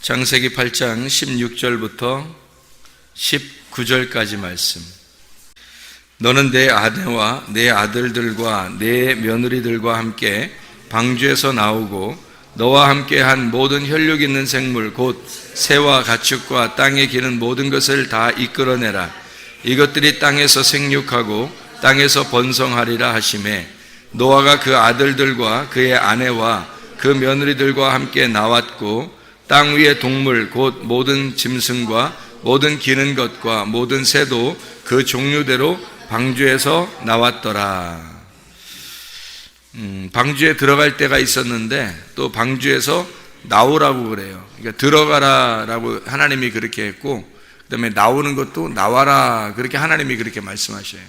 창세기 8장 16절부터 19절까지 말씀. 너는 내 아내와 내 아들들과 내 며느리들과 함께 방주에서 나오고 너와 함께 한 모든 혈육 있는 생물 곧 새와 가축과 땅에 기는 모든 것을 다 이끌어내라. 이것들이 땅에서 생육하고 땅에서 번성하리라 하시매, 노아가 그 아들들과 그의 아내와 그 며느리들과 함께 나왔고 땅 위의 동물 곧 모든 짐승과 모든 기는 것과 모든 새도 그 종류대로 방주에서 나왔더라. 방주에 들어갈 때가 있었는데 또 방주에서 나오라고 그래요. 그러니까 들어가라라고 하나님이 그렇게 했고, 그 다음에 나오는 것도 나와라 그렇게 하나님이 그렇게 말씀하셔요.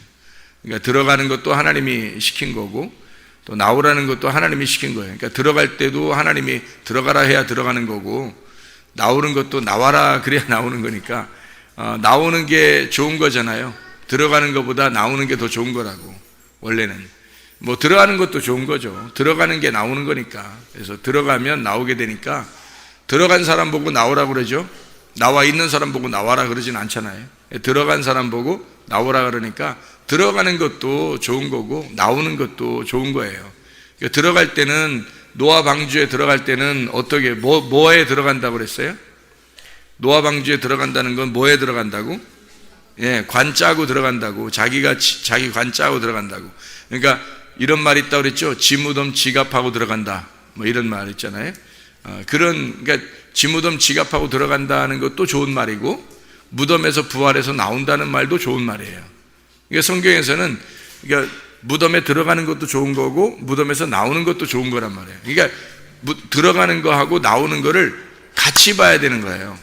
그러니까 들어가는 것도 하나님이 시킨 거고 또 나오라는 것도 하나님이 시킨 거예요. 그러니까 들어갈 때도 하나님이 들어가라 해야 들어가는 거고, 나오는 것도 나와라 그래야 나오는 거니까 나오는 게 좋은 거잖아요. 들어가는 것보다 나오는 게 더 좋은 거라고. 원래는 뭐 들어가는 것도 좋은 거죠. 들어가는 게 나오는 거니까. 그래서 들어가면 나오게 되니까 들어간 사람 보고 나오라 그러죠. 나와 있는 사람 보고 나와라 그러진 않잖아요. 들어간 사람 보고 나오라 그러니까 들어가는 것도 좋은 거고 나오는 것도 좋은 거예요. 그러니까 들어갈 때는, 노아 방주에 들어갈 때는 어떻게 뭐에 들어간다고 그랬어요? 노아 방주에 들어간다는 건 뭐에 들어간다고? 관 짜고 들어간다고. 자기 관 짜고 들어간다고. 그러니까 이런 말 있다고 그랬죠. 지 무덤 지갑하고 들어간다, 뭐 이런 말 있잖아요. 그러니까 지 무덤 지갑하고 들어간다는 것도 좋은 말이고, 무덤에서 부활해서 나온다는 말도 좋은 말이에요. 그러니까 성경에서는 그러니까 무덤에 들어가는 것도 좋은 거고 무덤에서 나오는 것도 좋은 거란 말이에요. 그러니까 들어가는 거하고 나오는 거를 같이 봐야 되는 거예요.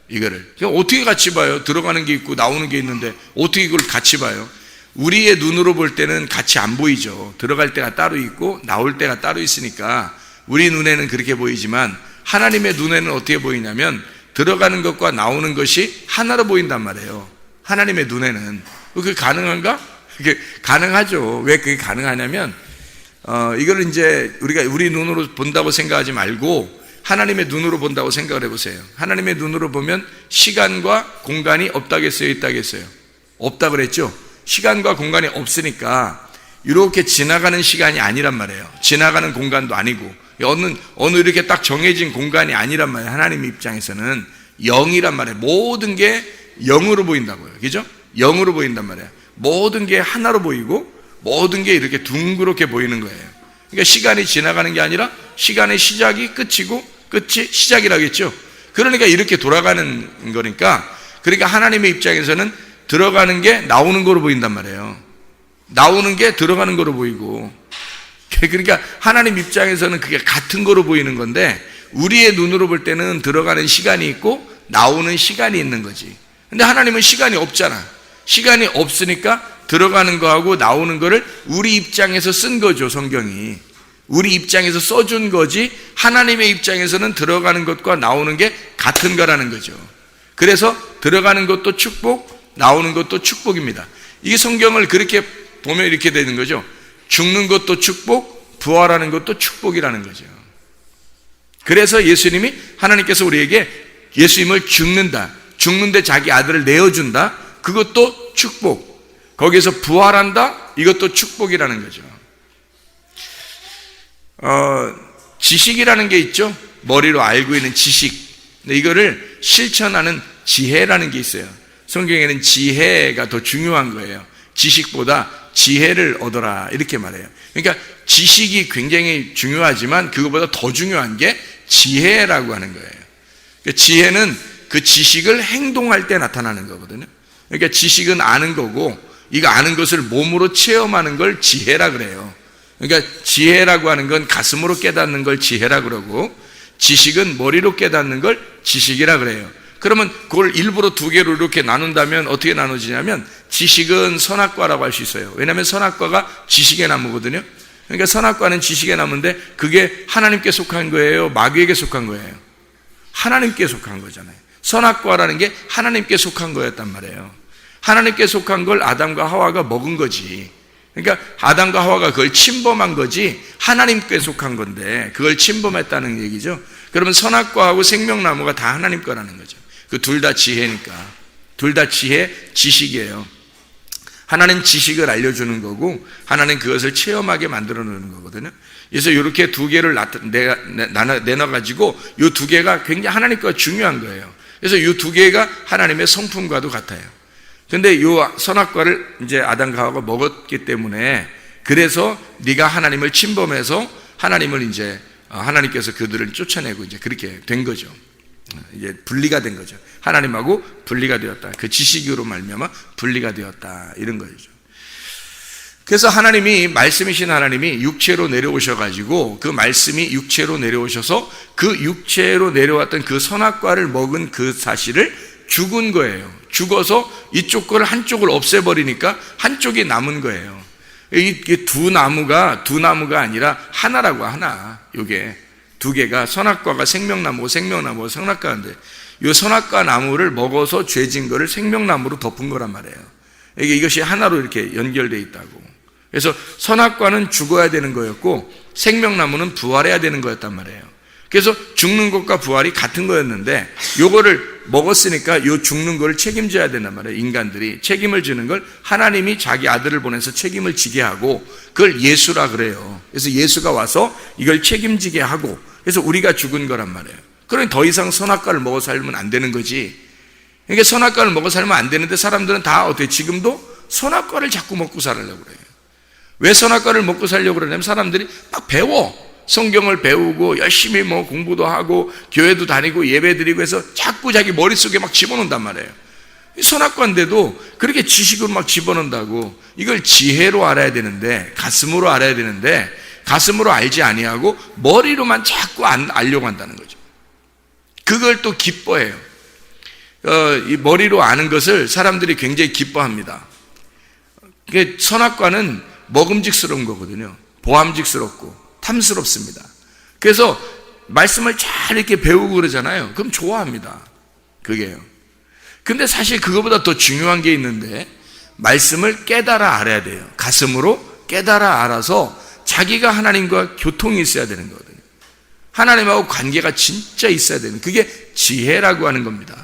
이거를 어떻게 같이 봐요? 들어가는 게 있고 나오는 게 있는데 어떻게 이걸 같이 봐요? 우리의 눈으로 볼 때는 같이 안 보이죠. 들어갈 때가 따로 있고 나올 때가 따로 있으니까 우리 눈에는 그렇게 보이지만 하나님의 눈에는 어떻게 보이냐면 들어가는 것과 나오는 것이 하나로 보인단 말이에요. 하나님의 눈에는. 그게 가능한가? 그게 가능하죠. 왜 그게 가능하냐면 이걸 이제 우리가 우리 눈으로 본다고 생각하지 말고 하나님의 눈으로 본다고 생각을 해보세요. 하나님의 눈으로 보면 시간과 공간이 없다겠어요, 있다겠어요? 없다 그랬죠. 시간과 공간이 없으니까 이렇게 지나가는 시간이 아니란 말이에요. 지나가는 공간도 아니고 어느 이렇게 딱 정해진 공간이 아니란 말이에요. 하나님 입장에서는 영이란 말이에요. 모든 게 영으로 보인다고요. 그죠? 영으로 보인단 말이에요. 모든 게 하나로 보이고 모든 게 이렇게 둥그렇게 보이는 거예요. 그러니까 시간이 지나가는 게 아니라 시간의 시작이 끝이고 끝이 시작이라겠죠. 그러니까 이렇게 돌아가는 거니까, 그러니까 하나님의 입장에서는 들어가는 게 나오는 거로 보인단 말이에요. 나오는 게 들어가는 거로 보이고, 그러니까 하나님 입장에서는 그게 같은 거로 보이는 건데 우리의 눈으로 볼 때는 들어가는 시간이 있고 나오는 시간이 있는 거지. 근데 하나님은 시간이 없잖아. 시간이 없으니까 들어가는 거하고 나오는 거를 우리 입장에서 쓴 거죠. 성경이 우리 입장에서 써준 거지, 하나님의 입장에서는 들어가는 것과 나오는 게 같은 거라는 거죠. 그래서 들어가는 것도 축복, 나오는 것도 축복입니다. 이게 성경을 그렇게 보면 이렇게 되는 거죠. 죽는 것도 축복, 부활하는 것도 축복이라는 거죠. 그래서 예수님이, 하나님께서 우리에게 예수님을 죽는데 자기 아들을 내어준다, 그것도 축복. 거기에서 부활한다, 이것도 축복이라는 거죠. 지식이라는 게 있죠. 머리로 알고 있는 지식. 근데 이거를 실천하는 지혜라는 게 있어요. 성경에는 지혜가 더 중요한 거예요. 지식보다 지혜를 얻어라 이렇게 말해요. 그러니까 지식이 굉장히 중요하지만 그것보다 더 중요한 게 지혜라고 하는 거예요. 그러니까 지혜는 그 지식을 행동할 때 나타나는 거거든요. 그러니까 지식은 아는 거고, 이거 아는 것을 몸으로 체험하는 걸 지혜라 그래요. 그러니까 지혜라고 하는 건 가슴으로 깨닫는 걸 지혜라 그러고, 지식은 머리로 깨닫는 걸 지식이라 그래요. 그러면 그걸 일부러 두 개로 이렇게 나눈다면 어떻게 나눠지냐면, 지식은 선악과라고 할 수 있어요. 왜냐하면 선악과가 지식의 나무거든요. 그러니까 선악과는 지식의 나무인데 그게 하나님께 속한 거예요, 마귀에게 속한 거예요? 하나님께 속한 거잖아요. 선악과라는 게 하나님께 속한 거였단 말이에요. 하나님께 속한 걸 아담과 하와가 먹은 거지. 그러니까 아담과 하와가 그걸 침범한 거지 하나님께 속한 건데 그걸 침범했다는 얘기죠. 그러면 선악과하고 생명나무가 다 하나님 거라는 거죠. 그 둘 다 지혜니까. 둘 다 지식이에요. 하나는 지식을 알려주는 거고 하나는 그것을 체험하게 만들어 놓는 거거든요. 그래서 이렇게 두 개를 내놔가지고 이 두 개가 굉장히 하나님 거가 중요한 거예요. 그래서 이 두 개가 하나님의 성품과도 같아요. 근데 이 선악과를 이제 아담과 하와가 먹었기 때문에 그래서 네가 하나님을 침범해서 하나님을 이제 하나님께서 그들을 쫓아내고 이제 그렇게 된 거죠. 이제 분리가 된 거죠. 하나님하고 분리가 되었다. 그 지식으로 말미암아 분리가 되었다. 이런 거죠. 그래서 하나님이 말씀이신 하나님이 육체로 내려오셔가지고 그 말씀이 육체로 내려오셔서 그 육체로 내려왔던 그 선악과를 먹은 그 사실을 죽은 거예요. 죽어서 이쪽 거를 한쪽을 없애버리니까 한쪽이 남은 거예요. 이게 두 나무가 아니라 하나라고 하나. 요게 두 개가 선악과가 생명나무고 생명나무가 선악과인데 이 선악과 나무를 먹어서 죄진 거를 생명나무로 덮은 거란 말이에요. 이것이 하나로 이렇게 연결되어 있다고. 그래서 선악과는 죽어야 되는 거였고 생명나무는 부활해야 되는 거였단 말이에요. 그래서 죽는 것과 부활이 같은 거였는데 요거를 먹었으니까 요 죽는 걸 책임져야 된단 말이에요. 인간들이 책임을 지는 걸 하나님이 자기 아들을 보내서 책임을 지게 하고 그걸 예수라 그래요. 그래서 예수가 와서 이걸 책임지게 하고 그래서 우리가 죽은 거란 말이에요. 그러니 더 이상 선악과를 먹어 살면 안 되는 거지. 그러니까 선악과를 먹어 살면 안 되는데 사람들은 다 어떻게 지금도 선악과를 자꾸 먹고 살려고 그래요. 왜 선악과를 먹고 살려고 그러냐면 사람들이 막 배워. 성경을 배우고 열심히 뭐 공부도 하고 교회도 다니고 예배 드리고 해서 자꾸 자기 머릿속에 막 집어넣는단 말이에요. 선악과인데도 그렇게 지식으로 막 집어넣는다고. 이걸 지혜로 알아야 되는데 가슴으로 알아야 되는데 가슴으로 알지 아니하고 머리로만 자꾸 알려고 한다는 거죠. 그걸 또 기뻐해요. 이 머리로 아는 것을 사람들이 굉장히 기뻐합니다. 선악과는 먹음직스러운 거거든요. 보암직스럽고 탐스럽습니다. 그래서 말씀을 잘 이렇게 배우고 그러잖아요. 그럼 좋아합니다. 그게요. 근데 사실 그거보다 더 중요한 게 있는데 말씀을 깨달아 알아야 돼요. 가슴으로 깨달아 알아서 자기가 하나님과 교통이 있어야 되는 거거든요. 하나님하고 관계가 진짜 있어야 되는 그게 지혜라고 하는 겁니다.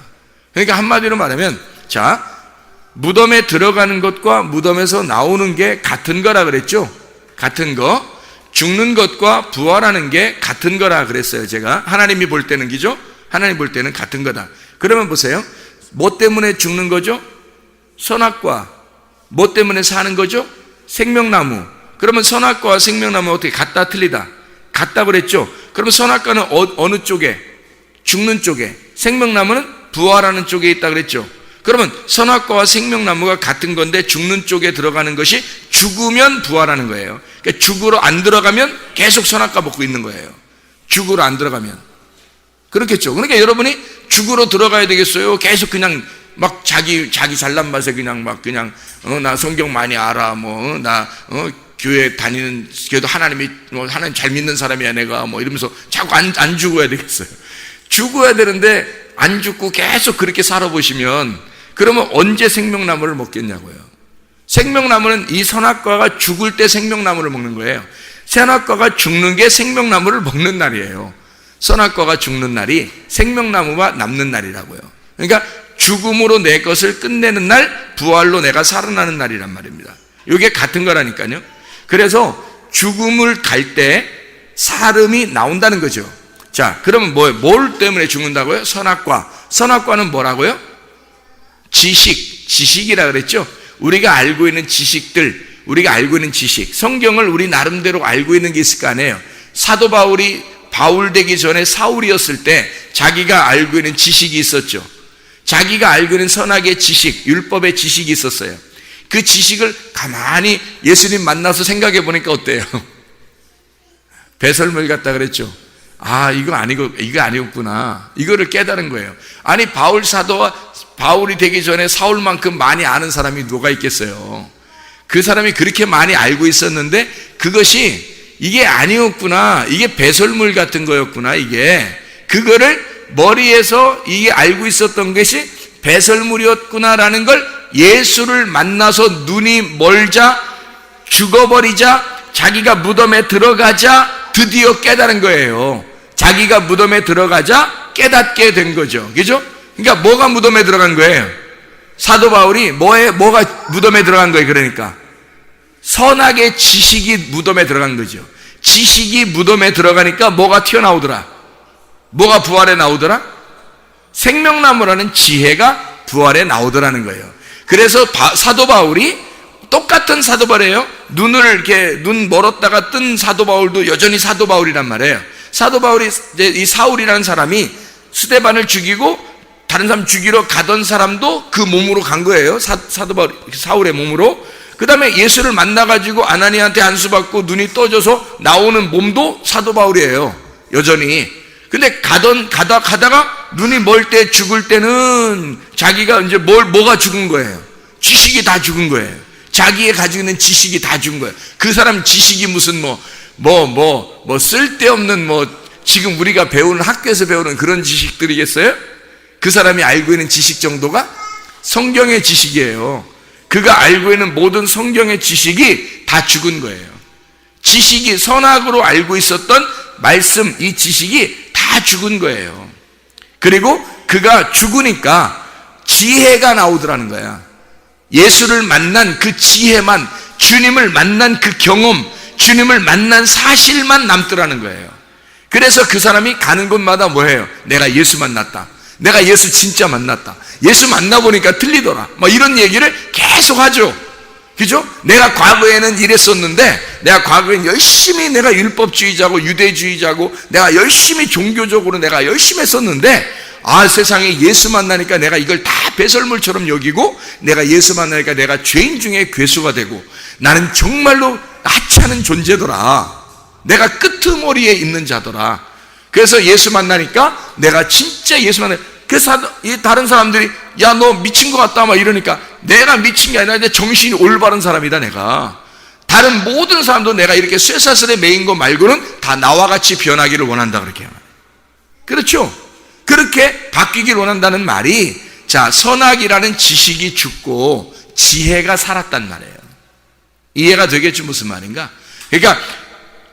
그러니까 한마디로 말하면 자 무덤에 들어가는 것과 무덤에서 나오는 게 같은 거라 그랬죠. 같은 거. 죽는 것과 부활하는 게 같은 거라 그랬어요. 제가 하나님이 볼 때는 기죠. 하나님 볼 때는 같은 거다. 그러면 보세요. 뭐 때문에 죽는 거죠? 선악과. 뭐 때문에 사는 거죠? 생명나무. 그러면 선악과와 생명나무 어떻게 같다 틀리다? 같다 그랬죠. 그러면 선악과는 어느 쪽에? 죽는 쪽에. 생명나무는 부활하는 쪽에 있다 그랬죠. 그러면 선악과와 생명나무가 같은 건데 죽는 쪽에 들어가는 것이 죽으면 부활하는 거예요. 그러니까 죽으로 안 들어가면 계속 선악과 먹고 있는 거예요. 죽으로 안 들어가면. 그렇겠죠. 그러니까 여러분이 죽으로 들어가야 되겠어요? 계속 그냥 막 자기 잘난 맛에 그냥 막 그냥 나 성경 많이 알아 교회 다니는 그래도 하나님 잘 믿는 사람이야 내가 이러면서 자꾸 안 죽어야 되겠어요. 죽어야 되는데 안 죽고 계속 그렇게 살아보시면 그러면 언제 생명나무를 먹겠냐고요. 생명나무는 이 선악과가 죽을 때 생명나무를 먹는 거예요. 선악과가 죽는 게 생명나무를 먹는 날이에요. 선악과가 죽는 날이 생명나무가 남는 날이라고요. 그러니까 죽음으로 내 것을 끝내는 날, 부활로 내가 살아나는 날이란 말입니다. 이게 같은 거라니까요. 그래서 죽음을 갈 때 사름이 나온다는 거죠. 자, 그러면 뭘 때문에 죽는다고요? 선악과. 선악과는 뭐라고요? 지식이라 그랬죠? 우리가 알고 있는 지식들, 우리가 알고 있는 지식. 성경을 우리 나름대로 알고 있는 게 있을 거 아니에요. 사도 바울이 바울 되기 전에 사울이었을 때 자기가 알고 있는 지식이 있었죠. 자기가 알고 있는 선악의 지식, 율법의 지식이 있었어요. 그 지식을 가만히 예수님 만나서 생각해 보니까 어때요? 배설물 같다 그랬죠. 아, 이거 아니었구나. 이거를 깨달은 거예요. 아니, 바울 사도와 바울이 되기 전에 사울만큼 많이 아는 사람이 누가 있겠어요? 그 사람이 그렇게 많이 알고 있었는데 그것이 이게 아니었구나. 이게 배설물 같은 거였구나. 이게 그거를 머리에서 이게 알고 있었던 것이 배설물이었구나라는 걸 예수를 만나서 눈이 멀자 죽어버리자 자기가 무덤에 들어가자 드디어 깨달은 거예요. 자기가 무덤에 들어가자 깨닫게 된 거죠. 그죠? 그러니까 뭐가 무덤에 들어간 거예요? 사도 바울이 뭐가 무덤에 들어간 거예요? 그러니까 선악의 지식이 무덤에 들어간 거죠. 지식이 무덤에 들어가니까 뭐가 튀어나오더라? 뭐가 부활에 나오더라? 생명나무라는 지혜가 부활에 나오더라는 거예요. 그래서 사도 바울이 똑같은 사도 바울이에요. 눈 멀었다가 뜬 사도 바울도 여전히 사도 바울이란 말이에요. 사도 바울이 이 사울이라는 사람이 스데반을 죽이고 다른 사람 죽이러 가던 사람도 그 몸으로 간 거예요. 사도 바울 사울의 몸으로. 그 다음에 예수를 만나가지고 아나니한테 안수 받고 눈이 떠져서 나오는 몸도 사도 바울이에요. 여전히. 근데 가다가 눈이 멀 때 죽을 때는 자기가 이제 뭐가 죽은 거예요? 지식이 다 죽은 거예요. 자기의 가지고 있는 지식이 다 죽은 거예요. 그 사람 지식이 무슨 쓸데없는 지금 우리가 배우는 학교에서 배우는 그런 지식들이겠어요? 그 사람이 알고 있는 지식 정도가 성경의 지식이에요. 그가 알고 있는 모든 성경의 지식이 다 죽은 거예요. 지식이 선악으로 알고 있었던 말씀, 이 지식이 다 죽은 거예요. 그리고 그가 죽으니까 지혜가 나오더라는 거야. 예수를 만난 그 지혜만, 주님을 만난 그 경험, 주님을 만난 사실만 남더라는 거예요. 그래서 그 사람이 가는 곳마다 뭐예요? 내가 예수 만났다. 내가 예수 진짜 만났다. 예수 만나보니까 틀리더라. 이런 얘기를 계속 하죠. 그죠? 내가 과거에는 이랬었는데, 내가 과거엔 열심히 내가 율법주의자고 유대주의자고 내가 열심히 종교적으로 내가 열심히 했었는데, 세상에 예수 만나니까 내가 이걸 다 배설물처럼 여기고, 내가 예수 만나니까 내가 죄인 중에 괴수가 되고, 나는 정말로 하찮은 존재더라. 내가 끄트머리에 있는 자더라. 그래서 예수 만나니까 내가 진짜 예수 만나니까, 그래서 다른 사람들이 야, 너 미친 것 같다 이러니까 내가 미친 게 아니라 내 정신이 올바른 사람이다. 내가 다른 모든 사람도 내가 이렇게 쇠사슬에 매인 거 말고는 다 나와 같이 변하기를 원한다. 그렇게 그렇죠? 그렇게 바뀌기를 원한다는 말이, 선악이라는 지식이 죽고 지혜가 살았단 말이에요. 이해가 되겠죠? 무슨 말인가? 그러니까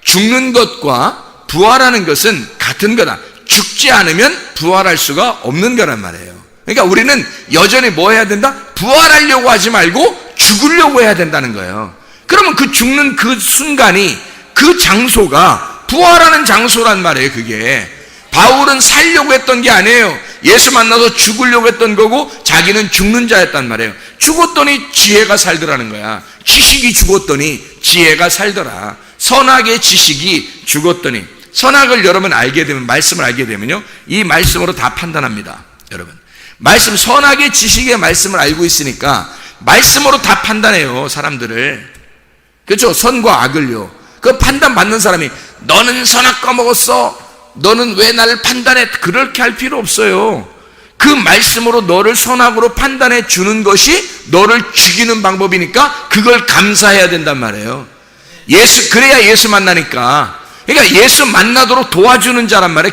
죽는 것과 부활하는 것은 같은 거다. 죽지 않으면 부활할 수가 없는 거란 말이에요. 그러니까 우리는 여전히 뭐 해야 된다? 부활하려고 하지 말고 죽으려고 해야 된다는 거예요. 그러면 그 죽는 그 순간이, 그 장소가 부활하는 장소란 말이에요. 그게 바울은 살려고 했던 게 아니에요. 예수 만나서 죽으려고 했던 거고, 자기는 죽는 자였단 말이에요. 죽었더니 지혜가 살더라는 거야. 지식이 죽었더니 지혜가 살더라. 선악의 지식이 죽었더니, 선악을 여러분 알게 되면, 말씀을 알게 되면요, 이 말씀으로 다 판단합니다. 여러분, 말씀, 선악의 지식의 말씀을 알고 있으니까 말씀으로 다 판단해요, 사람들을. 그렇죠? 선과 악을요. 그 판단 받는 사람이 너는 선악 꺼먹었어, 너는 왜 나를 판단해, 그렇게 할 필요 없어요. 그 말씀으로 너를 선악으로 판단해 주는 것이 너를 죽이는 방법이니까 그걸 감사해야 된단 말이에요. 그래야 예수 만나니까. 그러니까 예수 만나도록 도와주는 자란 말이에요.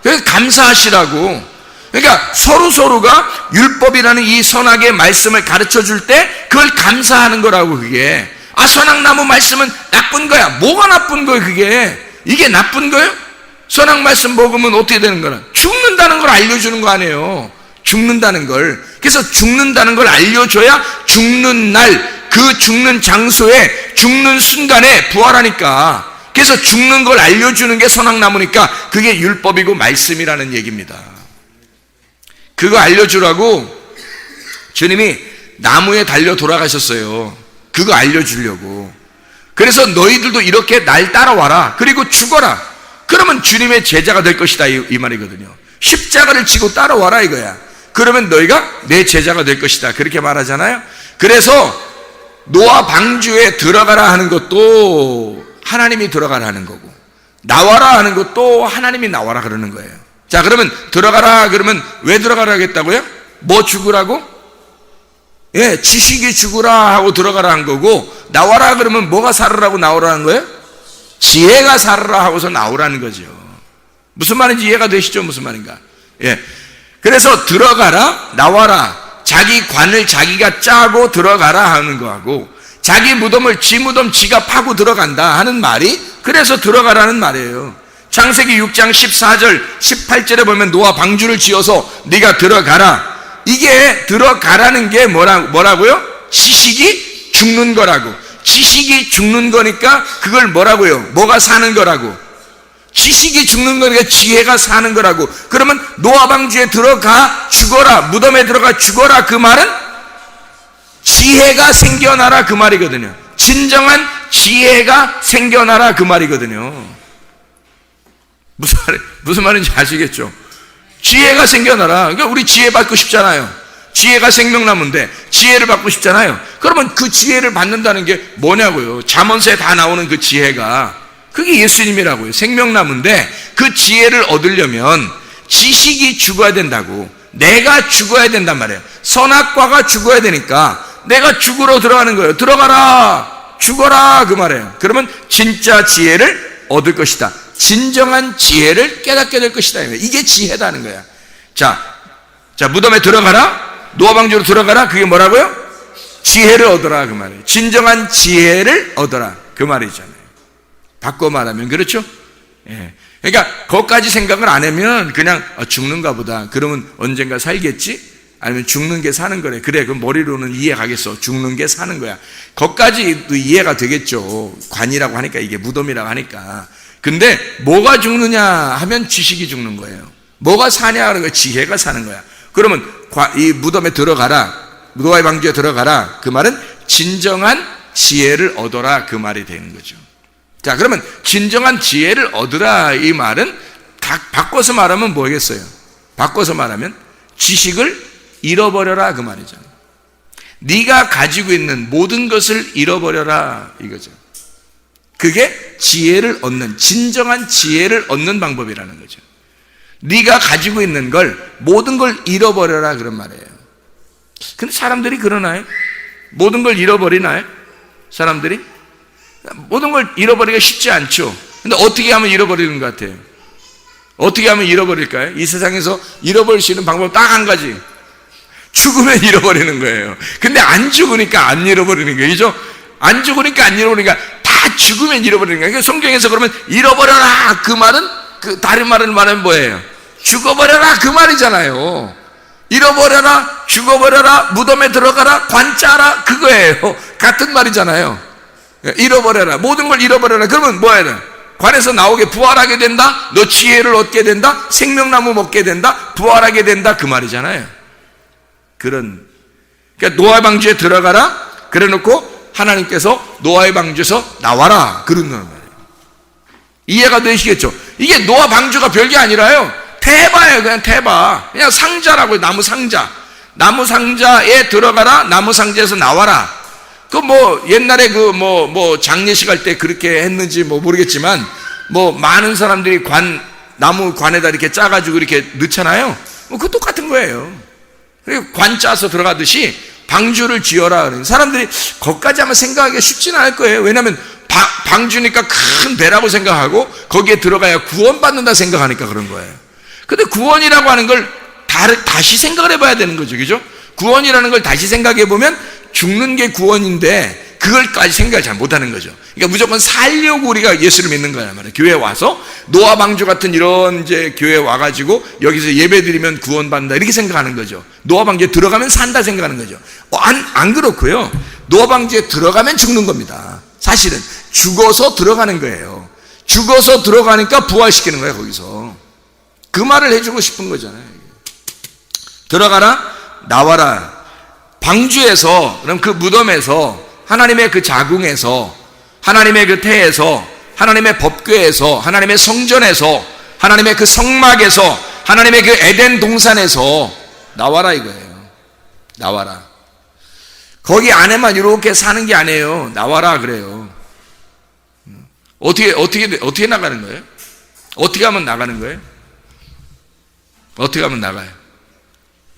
그래서 감사하시라고. 그러니까 서로가 율법이라는 이 선악의 말씀을 가르쳐 줄 때 그걸 감사하는 거라고. 그게 선악나무 말씀은 나쁜 거야. 뭐가 나쁜 거예요? 이게 나쁜 거예요? 선악 말씀 먹으면 어떻게 되는 거야? 죽는다는 걸 알려주는 거 아니에요. 죽는다는 걸. 그래서 죽는다는 걸 알려줘야 죽는 날, 그 죽는 장소에, 죽는 순간에 부활하니까. 그래서 죽는 걸 알려주는 게 선악나무니까 그게 율법이고 말씀이라는 얘기입니다. 그거 알려주라고 주님이 나무에 달려 돌아가셨어요. 그거 알려주려고. 그래서 너희들도 이렇게 날 따라와라. 그리고 죽어라. 그러면 주님의 제자가 될 것이다, 이 말이거든요. 십자가를 지고 따라와라 이거야. 그러면 너희가 내 제자가 될 것이다, 그렇게 말하잖아요. 그래서 노아 방주에 들어가라 하는 것도 하나님이 들어가라 하는 거고, 나와라 하는 것도 하나님이 나와라 그러는 거예요. 자, 그러면 들어가라 그러면 왜 들어가라 하겠다고요? 뭐 죽으라고? 지식이 죽으라 하고 들어가라 한 거고, 나와라 그러면 뭐가 살으라고 나오라는 거예요? 지혜가 살으라 하고서 나오라는 거죠. 무슨 말인지 이해가 되시죠? 무슨 말인가? 그래서 들어가라, 나와라, 자기 관을 자기가 짜고 들어가라 하는 거하고, 자기 무덤을 지 무덤 지가 파고 들어간다 하는 말이, 그래서 들어가라는 말이에요. 창세기 6장 14절 18절에 보면 노아 방주를 지어서 네가 들어가라. 이게 들어가라는 게 뭐라고요? 지식이 죽는 거라고. 지식이 죽는 거니까 그걸 뭐라고요? 뭐가 사는 거라고. 지식이 죽는 거니까 지혜가 사는 거라고. 그러면 노아 방주에 들어가 죽어라, 무덤에 들어가 죽어라, 그 말은 지혜가 생겨나라 그 말이거든요. 진정한 지혜가 생겨나라 그 말이거든요. 무슨 말인지 아시겠죠? 지혜가 생겨나라. 그러니까 우리 지혜 받고 싶잖아요. 지혜가 생명나무인데 지혜를 받고 싶잖아요. 그러면 그 지혜를 받는다는 게 뭐냐고요? 잠언서에 다 나오는 그 지혜가, 그게 예수님이라고요. 생명나무인데 그 지혜를 얻으려면 지식이 죽어야 된다고. 내가 죽어야 된단 말이에요. 선악과가 죽어야 되니까 내가 죽으러 들어가는 거예요. 들어가라, 죽어라 그 말이에요. 그러면 진짜 지혜를 얻을 것이다. 진정한 지혜를 깨닫게 될 것이다. 이게 지혜다는 거야. 자, 무덤에 들어가라, 노아 방주로 들어가라. 그게 뭐라고요? 지혜를 얻어라 그 말이에요. 진정한 지혜를 얻어라 그 말이잖아요. 바꿔 말하면 그렇죠? 예. 그러니까 거기까지 생각을 안 하면 그냥 죽는가 보다. 그러면 언젠가 살겠지? 아니면 죽는 게 사는 거래. 그래, 그럼 머리로는 이해 가겠어. 죽는 게 사는 거야. 거기까지도 이해가 되겠죠. 관이라고 하니까, 이게 무덤이라고 하니까. 근데 뭐가 죽느냐 하면 지식이 죽는 거예요. 뭐가 사냐 하는 거야? 지혜가 사는 거야. 그러면 이 무덤에 들어가라, 노아의 방주에 들어가라, 그 말은 진정한 지혜를 얻어라 그 말이 되는 거죠. 자, 그러면 진정한 지혜를 얻으라 이 말은 다 바꿔서 말하면 뭐겠어요? 바꿔서 말하면 지식을 잃어버려라 그 말이잖아요. 네가 가지고 있는 모든 것을 잃어버려라 이거죠. 그게 지혜를 얻는, 진정한 지혜를 얻는 방법이라는 거죠. 네가 가지고 있는 걸, 모든 걸 잃어버려라 그런 말이에요. 근데 사람들이 그러나요? 모든 걸 잃어버리나요? 사람들이? 모든 걸 잃어버리기가 쉽지 않죠. 근데 어떻게 하면 잃어버리는 것 같아요? 어떻게 하면 잃어버릴까요? 이 세상에서 잃어버릴 수 있는 방법 딱 한 가지. 죽으면 잃어버리는 거예요. 근데 안 죽으니까 안 잃어버리는 거예요. 그죠? 안 죽으니까 안 잃어버리니까 다 죽으면 잃어버리는 거예요. 성경에서 그러면 잃어버려라 그 말은, 그 다른 말은 말하면 뭐예요? 죽어버려라 그 말이잖아요. 잃어버려라, 죽어버려라, 무덤에 들어가라, 관짜라 그거예요. 같은 말이잖아요. 잃어버려라, 모든 걸 잃어버려라. 그러면 뭐 해야 돼? 관에서 나오게 부활하게 된다, 너 지혜를 얻게 된다, 생명나무 먹게 된다, 부활하게 된다 그 말이잖아요. 그러니까 노아의 방주에 들어가라 그래 놓고 하나님께서 노아의 방주에서 나와라 그런 말이에요. 이해가 되시겠죠? 이게 노아 방주가 별게 아니라요, 태바예요. 그냥 태바, 그냥 상자라고요. 나무 상자. 나무 상자에 들어가라, 나무 상자에서 나와라. 그 뭐 옛날에 그 뭐 장례식 할 때 그렇게 했는지 뭐 모르겠지만, 뭐 많은 사람들이 나무 관에다 이렇게 짜가지고 이렇게 넣잖아요. 뭐 그거 똑같은 거예요. 그리고 관 짜서 들어가듯이 방주를 지어라. 사람들이 거기까지 하면 생각하기가 쉽지는 않을 거예요. 왜냐하면 방주니까 큰 배라고 생각하고 거기에 들어가야 구원받는다 생각하니까 그런 거예요. 근데 구원이라고 하는 걸 다시 생각을 해봐야 되는 거죠. 그죠? 구원이라는 걸 다시 생각해 보면 죽는 게 구원인데 그걸까지 생각을 잘 못하는 거죠. 그러니까 무조건 살려고 우리가 예수를 믿는 거란 말이에요. 교회에 와서 노아 방주 같은 이런 이제 교회에 와가지고 여기서 예배 드리면 구원받는다 이렇게 생각하는 거죠. 노아 방주에 들어가면 산다 생각하는 거죠. 안 그렇고요. 노아 방주에 들어가면 죽는 겁니다. 사실은 죽어서 들어가는 거예요. 죽어서 들어가니까 부활시키는 거예요. 거기서 그 말을 해주고 싶은 거잖아요. 들어가라, 나와라. 방주에서, 그럼 그 무덤에서, 하나님의 그 자궁에서, 하나님의 그 태에서, 하나님의 법궤에서, 하나님의 성전에서, 하나님의 그 성막에서, 하나님의 그 에덴 동산에서 나와라 이거예요. 나와라. 거기 안에만 이렇게 사는 게 아니에요. 나와라 그래요. 어떻게 나가는 거예요? 어떻게 하면 나가는 거예요? 어떻게 하면 나가요?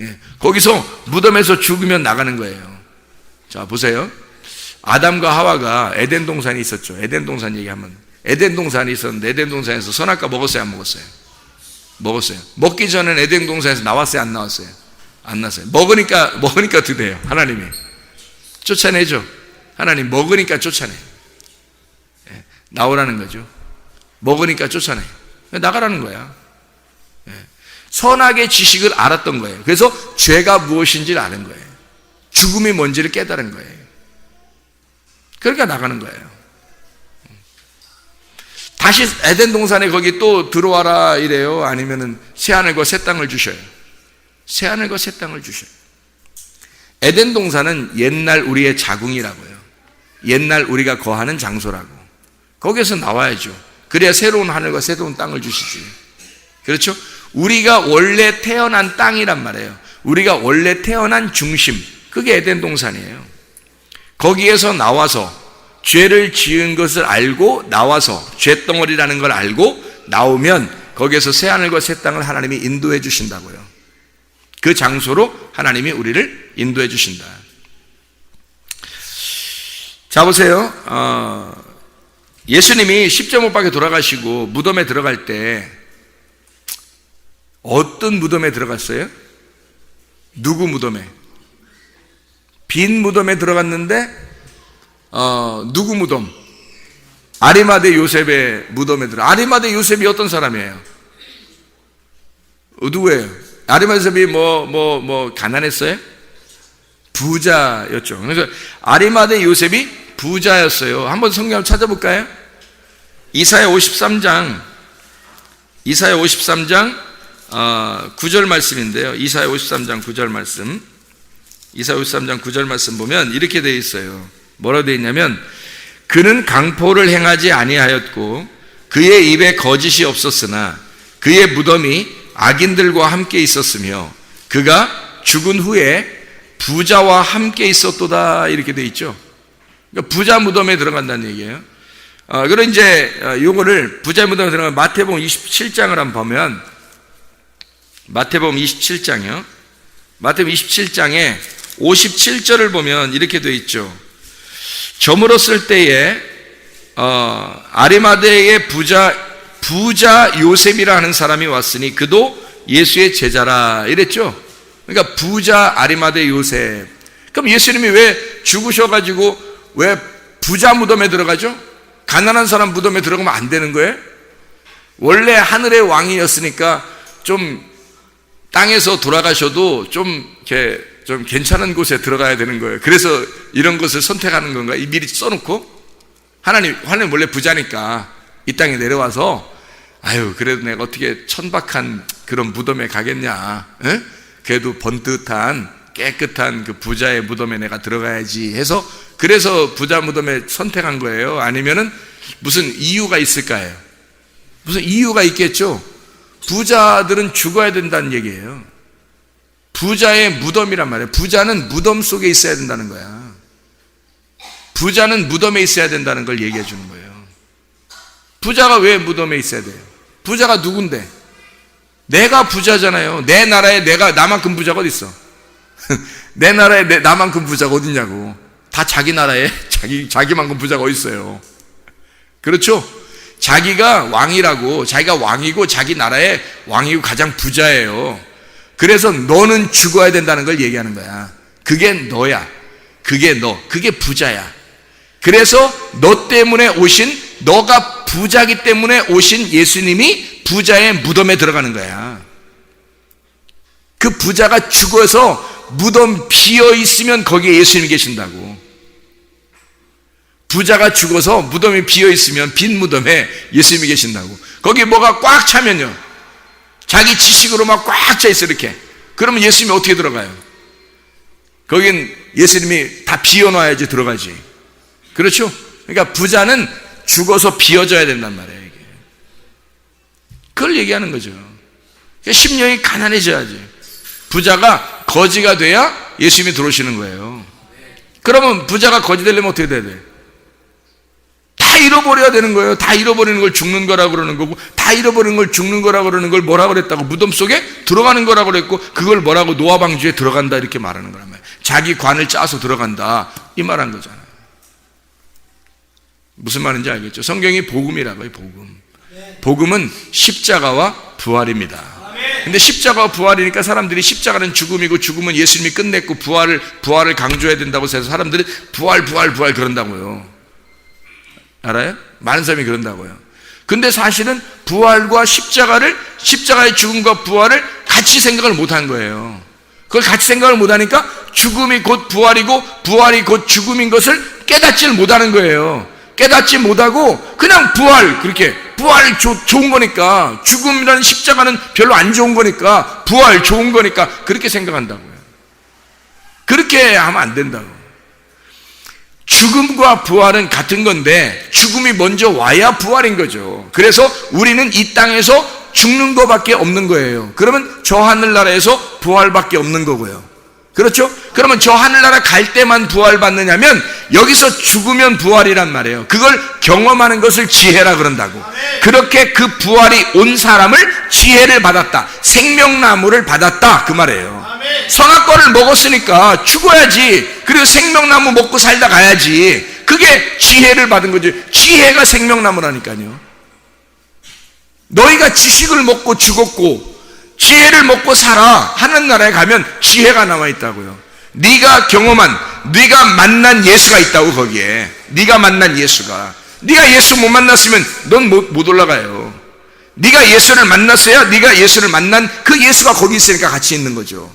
예, 거기서 무덤에서 죽으면 나가는 거예요. 자, 보세요. 아담과 하와가 에덴 동산이 있었죠. 에덴 동산 얘기하면, 에덴 동산이 있었는데 에덴 동산에서 선악과 먹었어요, 안 먹었어요? 먹었어요. 먹기 전엔 에덴 동산에서 나왔어요, 안 나왔어요? 안 나왔어요. 먹으니까 드대요. 하나님이 쫓아내죠. 하나님 먹으니까 쫓아내. 예, 나오라는 거죠. 먹으니까 쫓아내. 나가라는 거야. 선악의 지식을 알았던 거예요. 그래서 죄가 무엇인지를 아는 거예요. 죽음이 뭔지를 깨달은 거예요. 그러니까 나가는 거예요. 다시 에덴 동산에 거기 또 들어와라 이래요? 아니면은 새하늘과 새 땅을 주셔요? 새하늘과 새 땅을 주셔요. 에덴 동산은 옛날 우리의 자궁이라고요. 옛날 우리가 거하는 장소라고. 거기에서 나와야죠. 그래야 새로운 하늘과 새로운 땅을 주시지. 그렇죠? 우리가 원래 태어난 땅이란 말이에요. 우리가 원래 태어난 중심, 그게 에덴 동산이에요. 거기에서 나와서 죄를 지은 것을 알고 나와서 죄덩어리라는 걸 알고 나오면 거기에서 새하늘과 새 땅을 하나님이 인도해 주신다고요. 그 장소로 하나님이 우리를 인도해 주신다. 자, 보세요. 예수님이 십자가 못 박혀 돌아가시고 무덤에 들어갈 때 어떤 무덤에 들어갔어요? 누구 무덤에? 빈 무덤에 들어갔는데 누구 무덤? 아리마대 요셉의 무덤에 아리마대 요셉이 어떤 사람이에요? 누구예요? 아리마대 요셉이 가난했어요? 부자였죠. 그래서 아리마대 요셉이 부자였어요. 한번 성경을 찾아볼까요? 이사야 53장 9절 말씀인데요. 이사야 53장 9절 말씀. 이사야 53장 9절 말씀 보면 이렇게 되어 있어요. 뭐라고 되어 있냐면, 그는 강포를 행하지 아니하였고 그의 입에 거짓이 없었으나 그의 무덤이 악인들과 함께 있었으며 그가 죽은 후에 부자와 함께 있었도다, 이렇게 되어 있죠. 그러니까 부자 무덤에 들어간다는 얘기예요. 그리고 이제 요거를 부자 무덤에 들어간 마태복음 27장을 한번 보면, 마태복음 27장이요. 마태복음 27장에 57절을 보면 이렇게 되어 있죠. 저물었을 때에 아리마대의 부자 요셉이라 하는 사람이 왔으니 그도 예수의 제자라, 이랬죠. 그러니까 부자 아리마대 요셉. 그럼 예수님이 왜 죽으셔가지고 왜 부자 무덤에 들어가죠? 가난한 사람 무덤에 들어가면 안 되는 거예요? 원래 하늘의 왕이었으니까 좀 땅에서 돌아가셔도 좀 괜찮은 곳에 들어가야 되는 거예요. 그래서 이런 것을 선택하는 건가? 미리 써놓고 하나님 원래 부자니까 이 땅에 내려와서 그래도 내가 어떻게 천박한 그런 무덤에 가겠냐? 에? 그래도 번듯한 깨끗한 그 부자의 무덤에 내가 들어가야지 해서, 그래서 부자 무덤에 선택한 거예요? 아니면은 무슨 이유가 있을까요? 무슨 이유가 있겠죠? 부자들은 죽어야 된다는 얘기예요. 부자의 무덤이란 말이에요. 부자는 무덤 속에 있어야 된다는 거야. 부자는 무덤에 있어야 된다는 걸 얘기해 주는 거예요. 부자가 왜 무덤에 있어야 돼요? 부자가 누군데? 내가 부자잖아요. 내 나라에 나만큼 부자가 어디 있어? 내 나라에 나만큼 부자가 어딨냐고. 다 자기 나라에 자기만큼 부자가 어디 있어요? 그렇죠? 자기가 왕이라고, 자기가 왕이고 자기 나라의 왕이고 가장 부자예요. 그래서 너는 죽어야 된다는 걸 얘기하는 거야. 그게 너야. 그게 그게 부자야. 그래서 너 때문에 너가 부자기 때문에 오신 예수님이 부자의 무덤에 들어가는 거야. 그 부자가 죽어서 무덤 비어 있으면 거기에 예수님이 계신다고. 부자가 죽어서 무덤이 비어 있으면 빈 무덤에 예수님이 계신다고. 거기 뭐가 꽉 차면요, 자기 지식으로 막 꽉 차 있어 이렇게. 그러면 예수님이 어떻게 들어가요? 거긴 예수님이 다 비워놔야지 들어가지. 그렇죠? 그러니까 부자는 죽어서 비워져야 된단 말이에요. 이게. 그걸 얘기하는 거죠. 그러니까 심령이 가난해져야지. 부자가 거지가 돼야 예수님이 들어오시는 거예요. 그러면 부자가 거지 되려면 어떻게 돼야 돼? 다 잃어버려야 되는 거예요. 다 잃어버리는 걸 죽는 거라고 그러는 거고, 다 잃어버리는 걸 죽는 거라고 그러는 걸 뭐라고 그랬다고? 무덤 속에 들어가는 거라고 그랬고, 그걸 뭐라고? 노아 방주에 들어간다 이렇게 말하는 거란 말이에요. 자기 관을 짜서 들어간다 이 말한 거잖아요. 무슨 말인지 알겠죠? 성경이 복음이라고요. 복음은 십자가와 부활입니다. 근데 십자가와 부활이니까 사람들이 십자가는 죽음이고 죽음은 예수님이 끝냈고 부활을 강조해야 된다고 해서 사람들이 부활 그런다고요. 알아요? 많은 사람이 그런다고요. 근데 사실은 부활과 십자가의 죽음과 부활을 같이 생각을 못한 거예요. 그걸 같이 생각을 못하니까 죽음이 곧 부활이고 부활이 곧 죽음인 것을 깨닫지를 못하는 거예요. 깨닫지 못하고 그냥 부활이 좋은 거니까, 죽음이라는 십자가는 별로 안 좋은 거니까, 부활 좋은 거니까 그렇게 생각한다고요. 그렇게 하면 안 된다고. 죽음과 부활은 같은 건데 죽음이 먼저 와야 부활인 거죠. 그래서 우리는 이 땅에서 죽는 것밖에 없는 거예요. 그러면 저 하늘나라에서 부활밖에 없는 거고요. 그렇죠? 그러면 저 하늘나라 갈 때만 부활받느냐면 여기서 죽으면 부활이란 말이에요. 그걸 경험하는 것을 지혜라 그런다고. 그렇게 그 부활이 온 사람을 지혜를 받았다, 생명나무를 받았다, 그 말이에요. 선악과를 먹었으니까 죽어야지. 그리고 생명나무 먹고 살다 가야지. 그게 지혜를 받은 거죠. 지혜가 생명나무라니까요. 너희가 지식을 먹고 죽었고 지혜를 먹고 살아. 하늘나라에 가면 지혜가 나와 있다고요. 네가 경험한, 네가 만난 예수가 있다고. 거기에 네가 만난 예수가, 네가 예수 못 만났으면 넌 못 올라가요. 네가 예수를 만났어야 네가 예수를 만난 그 예수가 거기 있으니까 같이 있는 거죠.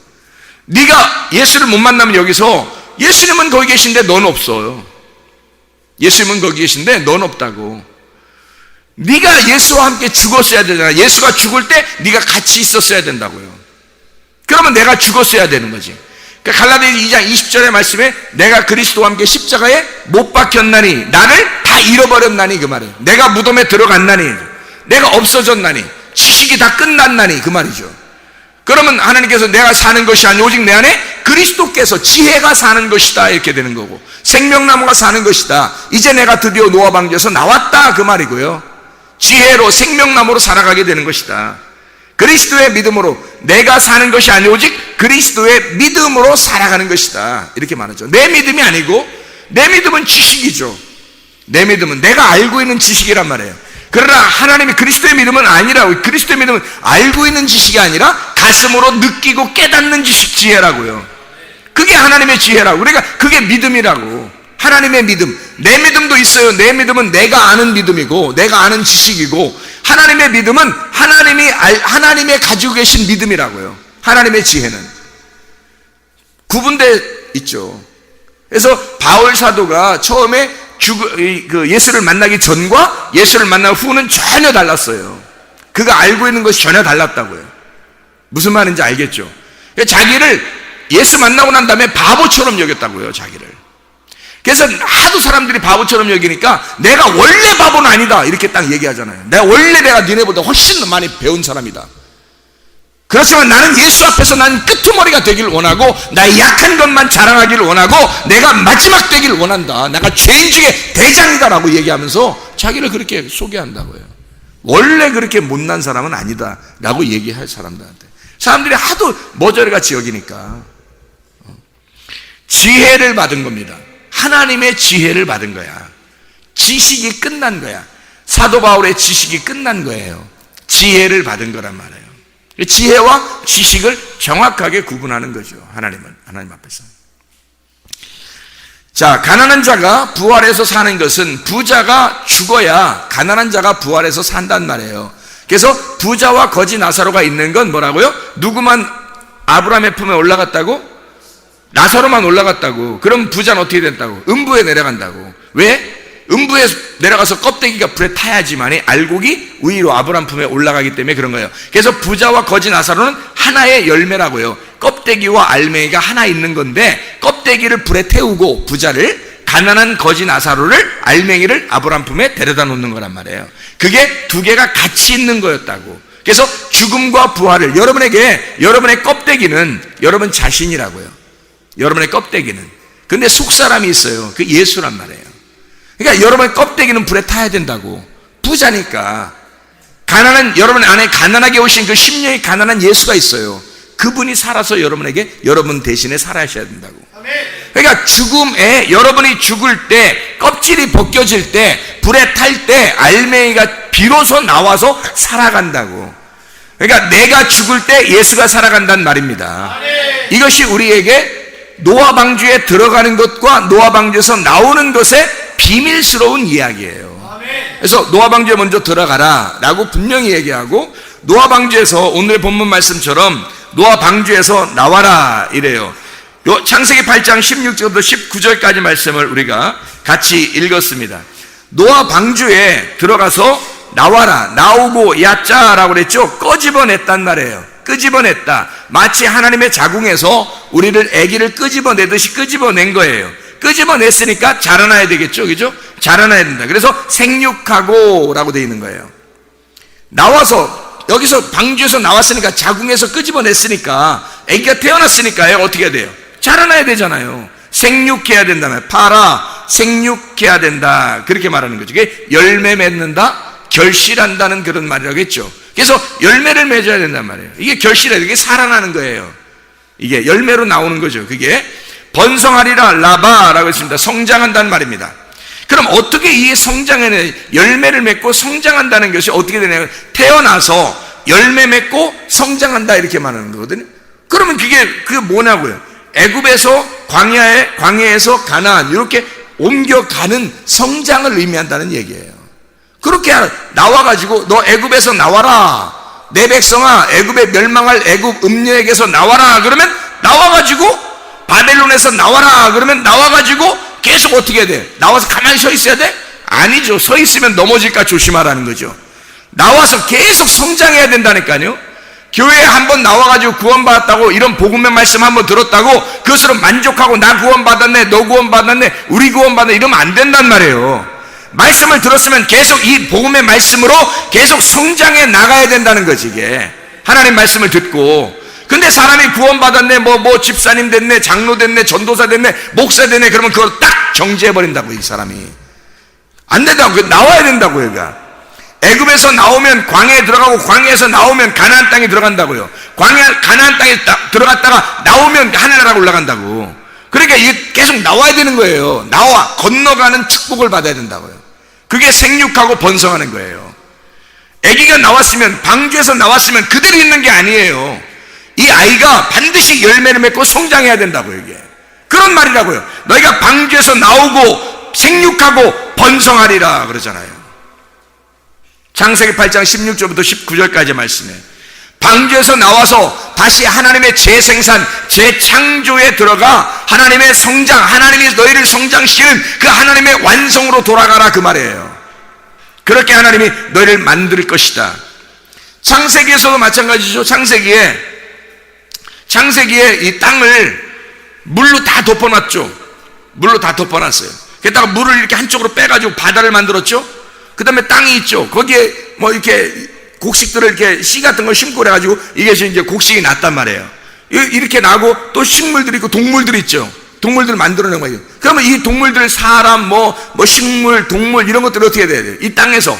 네가 예수를 못 만나면 여기서 예수님은 거기 계신데 넌 없어요. 예수님은 거기 계신데 넌 없다고. 네가 예수와 함께 죽었어야 되잖아. 예수가 죽을 때 네가 같이 있었어야 된다고요. 그러면 내가 죽었어야 되는 거지. 그러니까 갈라디아서 2장 20절의 말씀에 내가 그리스도와 함께 십자가에 못 박혔나니 나를 다 잃어버렸나니, 그 말이에요. 내가 무덤에 들어갔나니, 내가 없어졌나니, 지식이 다 끝났나니, 그 말이죠. 그러면 하나님께서 내가 사는 것이 아니 오직 내 안에 그리스도께서, 지혜가 사는 것이다, 이렇게 되는 거고, 생명나무가 사는 것이다. 이제 내가 드디어 노아 방주에서 나왔다, 그 말이고요. 지혜로 생명나무로 살아가게 되는 것이다. 그리스도의 믿음으로 내가 사는 것이 아니 오직 그리스도의 믿음으로 살아가는 것이다, 이렇게 말하죠. 내 믿음이 아니고, 내 믿음은 지식이죠. 내 믿음은 내가 알고 있는 지식이란 말이에요. 그러나 하나님의 그리스도의 믿음은 아니라고. 그리스도의 믿음은 알고 있는 지식이 아니라 가슴으로 느끼고 깨닫는 지식, 지혜라고요. 그게 하나님의 지혜라고. 그러니까 그게 믿음이라고. 하나님의 믿음, 내 믿음도 있어요. 내 믿음은 내가 아는 믿음이고 내가 아는 지식이고, 하나님의 믿음은 하나님의 가지고 계신 믿음이라고요. 하나님의 지혜는 구분돼 있죠. 그래서 바울 사도가 처음에 예수를 만나기 전과 예수를 만난 후는 전혀 달랐어요. 그가 알고 있는 것이 전혀 달랐다고요. 무슨 말인지 알겠죠? 자기를 예수 만나고 난 다음에 바보처럼 여겼다고요, 자기를. 그래서 하도 사람들이 바보처럼 여기니까 내가 원래 바보는 아니다, 이렇게 딱 얘기하잖아요. 내가 니네보다 훨씬 많이 배운 사람이다. 그렇지만 나는 예수 앞에서 난 끄트머리가 되길 원하고, 나의 약한 것만 자랑하기를 원하고, 내가 마지막 되길 원한다. 내가 죄인 중에 대장이다라고 얘기하면서 자기를 그렇게 소개한다고요. 원래 그렇게 못난 사람은 아니다 라고 얘기할 사람들한테. 사람들이 하도 머저리같이 여기니까. 지혜를 받은 겁니다. 하나님의 지혜를 받은 거야. 지식이 끝난 거야. 사도 바울의 지식이 끝난 거예요. 지혜를 받은 거란 말이에요. 지혜와 지식을 정확하게 구분하는 거죠. 하나님 앞에서. 자, 가난한 자가 부활해서 사는 것은 부자가 죽어야 가난한 자가 부활해서 산단 말이에요. 그래서 부자와 거지 나사로가 있는 건 뭐라고요? 누구만 아브라함의 품에 올라갔다고? 나사로만 올라갔다고. 그럼 부자는 어떻게 됐다고? 음부에 내려간다고. 왜? 음부에 내려가서 껍데기가 불에 타야지만이 알곡이 위로 아브라함 품에 올라가기 때문에 그런 거예요. 그래서 부자와 거지 나사로는 하나의 열매라고요. 껍데기와 알맹이가 하나 있는 건데, 껍데기를 불에 태우고 부자를, 가난한 거지 나사로를, 알맹이를 아브라함 품에 데려다 놓는 거란 말이에요. 그게 두 개가 같이 있는 거였다고. 그래서 죽음과 부활을, 여러분의 껍데기는 여러분 자신이라고요. 여러분의 껍데기는. 근데 속사람이 있어요. 그 예수란 말이에요. 그러니까 여러분의 껍데기는 불에 타야 된다고. 부자니까. 여러분 안에 가난하게 오신 그 심령이 가난한 예수가 있어요. 그분이 살아서 여러분 대신에 살아셔야 된다고. 그러니까 죽음에, 여러분이 죽을 때, 껍질이 벗겨질 때, 불에 탈 때 알맹이가 비로소 나와서 살아간다고. 그러니까 내가 죽을 때 예수가 살아간다는 말입니다. 이것이 우리에게 노아 방주에 들어가는 것과 노아 방주에서 나오는 것의 비밀스러운 이야기예요. 그래서 노아 방주에 먼저 들어가라 라고 분명히 얘기하고, 노아 방주에서 오늘의 본문 말씀처럼 노아 방주에서 나와라 이래요. 요 창세기 8장 16절부터 19절까지 말씀을 우리가 같이 읽었습니다. 노아 방주에 들어가서 나와라, 나오고 야자라고 그랬죠. 끄집어냈단 말이에요. 끄집어냈다. 마치 하나님의 자궁에서 우리를 아기를 끄집어내듯이 끄집어낸 거예요. 끄집어냈으니까 자라나야 되겠죠, 그죠? 자라나야 된다. 그래서 생육하고 라고 되어 있는 거예요. 나와서, 여기서 방주에서 나왔으니까, 자궁에서 끄집어냈으니까, 아기가 태어났으니까요, 어떻게 해야 돼요? 자라나야 되잖아요. 생육해야 된다며, 파라, 생육해야 된다, 그렇게 말하는 거죠. 이게 열매 맺는다, 결실한다는 그런 말이라고 했죠. 그래서 열매를 맺어야 된단 말이에요. 이게 결실이에요. 이게 살아나는 거예요. 이게 열매로 나오는 거죠. 그게 번성하리라 라바라고 했습니다. 성장한다는 말입니다. 그럼 어떻게 이 성장에는 열매를 맺고 성장한다는 것이 어떻게 되냐면, 태어나서 열매 맺고 성장한다 이렇게 말하는 거거든요. 그러면 그게 뭐냐고요? 애굽에서 광야에서 가나안 이렇게 옮겨가는 성장을 의미한다는 얘기예요. 그렇게 나와가지고 너 애굽에서 나와라, 내 백성아 애굽에 멸망할 애굽 음녀에게서 나와라 그러면 나와가지고, 바벨론에서 나와라 그러면 나와가지고 계속 어떻게 해야 돼? 나와서 가만히 서 있어야 돼? 아니죠. 서 있으면 넘어질까 조심하라는 거죠. 나와서 계속 성장해야 된다니까요. 교회에 한번 나와가지고 구원받았다고, 이런 복음의 말씀 한번 들었다고 그것으로 만족하고 나 구원받았네, 너 구원받았네, 우리 구원받았네 이러면 안 된단 말이에요. 말씀을 들었으면 계속 이 복음의 말씀으로 계속 성장해 나가야 된다는 거지. 이게 하나님 말씀을 듣고. 근데 사람이 구원받았네, 뭐 집사님 됐네, 장로 됐네, 전도사 됐네, 목사 됐네, 그러면 그걸 딱 정지해버린다고. 이 사람이 안 된다고. 나와야 된다고. 얘가 애굽에서 나오면 광야에 들어가고, 광야에서 나오면 가나안 땅에 들어간다고요. 가나안 땅에 들어갔다가 나오면 하늘나라로 올라간다고. 그러니까 이게 계속 나와야 되는 거예요. 나와 건너가는 축복을 받아야 된다고요. 그게 생육하고 번성하는 거예요. 아기가 나왔으면, 방주에서 나왔으면 그대로 있는 게 아니에요. 이 아이가 반드시 열매를 맺고 성장해야 된다고요. 이게 그런 말이라고요. 너희가 방주에서 나오고 생육하고 번성하리라 그러잖아요. 창세기 8장 16절부터 19절까지 말씀에, 방주에서 나와서 다시 하나님의 재생산, 재창조에 들어가 하나님의 성장, 하나님이 너희를 성장시키는 그 하나님의 완성으로 돌아가라 그 말이에요. 그렇게 하나님이 너희를 만들 것이다. 창세기에서도 마찬가지죠. 창세기에 이 땅을 물로 다 덮어놨죠. 물로 다 덮어놨어요. 게다가 물을 이렇게 한쪽으로 빼가지고 바다를 만들었죠. 그 다음에 땅이 있죠. 거기에 뭐 이렇게 곡식들을 이렇게 씨 같은 걸 심고 그래가지고 이게 이제 곡식이 났단 말이에요. 이렇게 나고 또 식물들이 있고 동물들이 있죠. 동물들을 만들어낸 거예요. 그러면 이 동물들, 사람, 뭐 식물, 동물 이런 것들을 어떻게 해야 돼요? 이 땅에서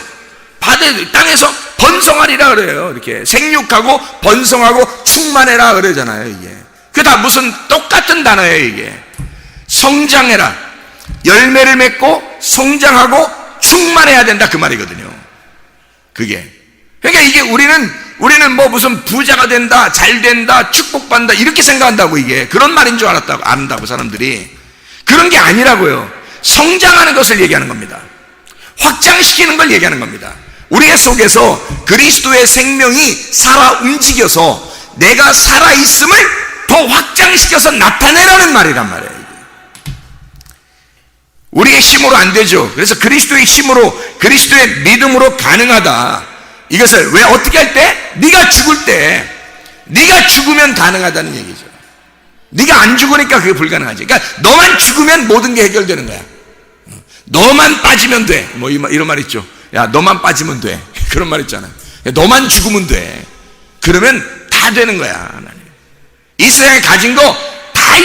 땅에서 번성하리라 그래요. 이렇게 생육하고 번성하고 충만해라 그러잖아요. 이게 그게 다 무슨 똑같은 단어예요. 이게 성장해라, 열매를 맺고 성장하고 충만해야 된다 그 말이거든요. 그게 그러니까 이게 우리는 뭐 무슨 부자가 된다, 잘 된다, 축복받는다 이렇게 생각한다고. 이게 그런 말인 줄 안다고 사람들이. 그런 게 아니라고요. 성장하는 것을 얘기하는 겁니다. 확장시키는 걸 얘기하는 겁니다. 우리 속에서 그리스도의 생명이 살아 움직여서 내가 살아있음을 더 확장시켜서 나타내라는 말이란 말이에요. 우리의 힘으로 안 되죠. 그래서 그리스도의 힘으로, 그리스도의 믿음으로 가능하다. 이것을 왜 어떻게 할 때? 네가 죽을 때, 네가 죽으면 가능하다는 얘기죠. 네가 안 죽으니까 그게 불가능하지. 그러니까 너만 죽으면 모든 게 해결되는 거야. 너만 빠지면 돼. 뭐 이런 말 있죠. 야, 너만 빠지면 돼. 그런 말 있잖아요. 너만 죽으면 돼. 그러면 다 되는 거야. 하나님. 이 세상에 가진 거 다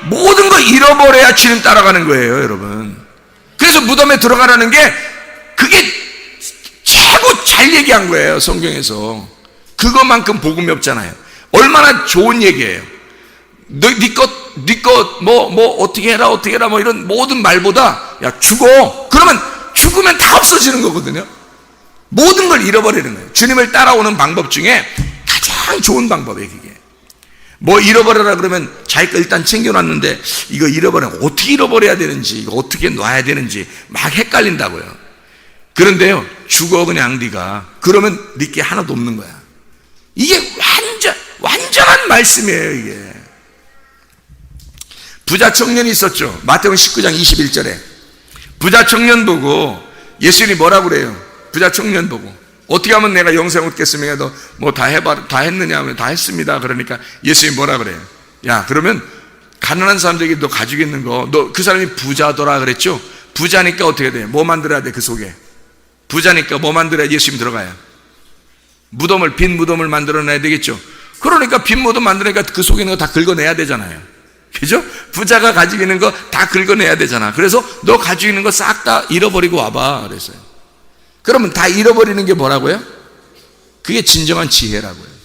모든 거 잃어버려야 주님 따라가는 거예요, 여러분. 그래서 무덤에 들어가라는 게 그게 최고 잘 얘기한 거예요, 성경에서. 그것만큼 복음이 없잖아요. 얼마나 좋은 얘기예요. 네 것 어떻게 해라 뭐 이런 모든 말보다, 야, 죽어. 그러면 죽으면 다 없어지는 거거든요. 모든 걸 잃어버리는 거예요. 주님을 따라오는 방법 중에 가장 좋은 방법이에요, 그게. 뭐 잃어버려라 그러면 자기 거 일단 챙겨놨는데 이거 잃어버리면 어떻게 잃어버려야 되는지, 이거 어떻게 놔야 되는지 막 헷갈린다고요. 그런데요, 죽어 그냥 네가. 그러면 네게 하나도 없는 거야. 이게 완전한 말씀이에요. 이게 부자 청년이 있었죠. 마태복음 19장 21절에 부자 청년 보고 예수님이 뭐라고 그래요? 부자 청년 보고 어떻게 하면 내가 영생 얻겠습니까? 너 뭐 다 했느냐 하면 다 했습니다. 그러니까 예수님이 뭐라 그래요? 야, 그러면 가난한 사람들에게 너 가지고 있는 거, 너 그 사람이 부자더라 그랬죠? 부자니까 어떻게 돼? 뭐 만들어야 돼? 그 속에 부자니까 뭐 만들어야 예수님 들어가요? 빈 무덤을 만들어내야 되겠죠. 그러니까 빈 무덤 만들어니까 그 속에 있는 거 다 긁어내야 되잖아요. 그죠? 부자가 가지고 있는 거 다 긁어내야 되잖아. 그래서 너 가지고 있는 거 싹 다 잃어버리고 와봐 그랬어요. 그러면 다 잃어버리는 게 뭐라고요? 그게 진정한 지혜라고요.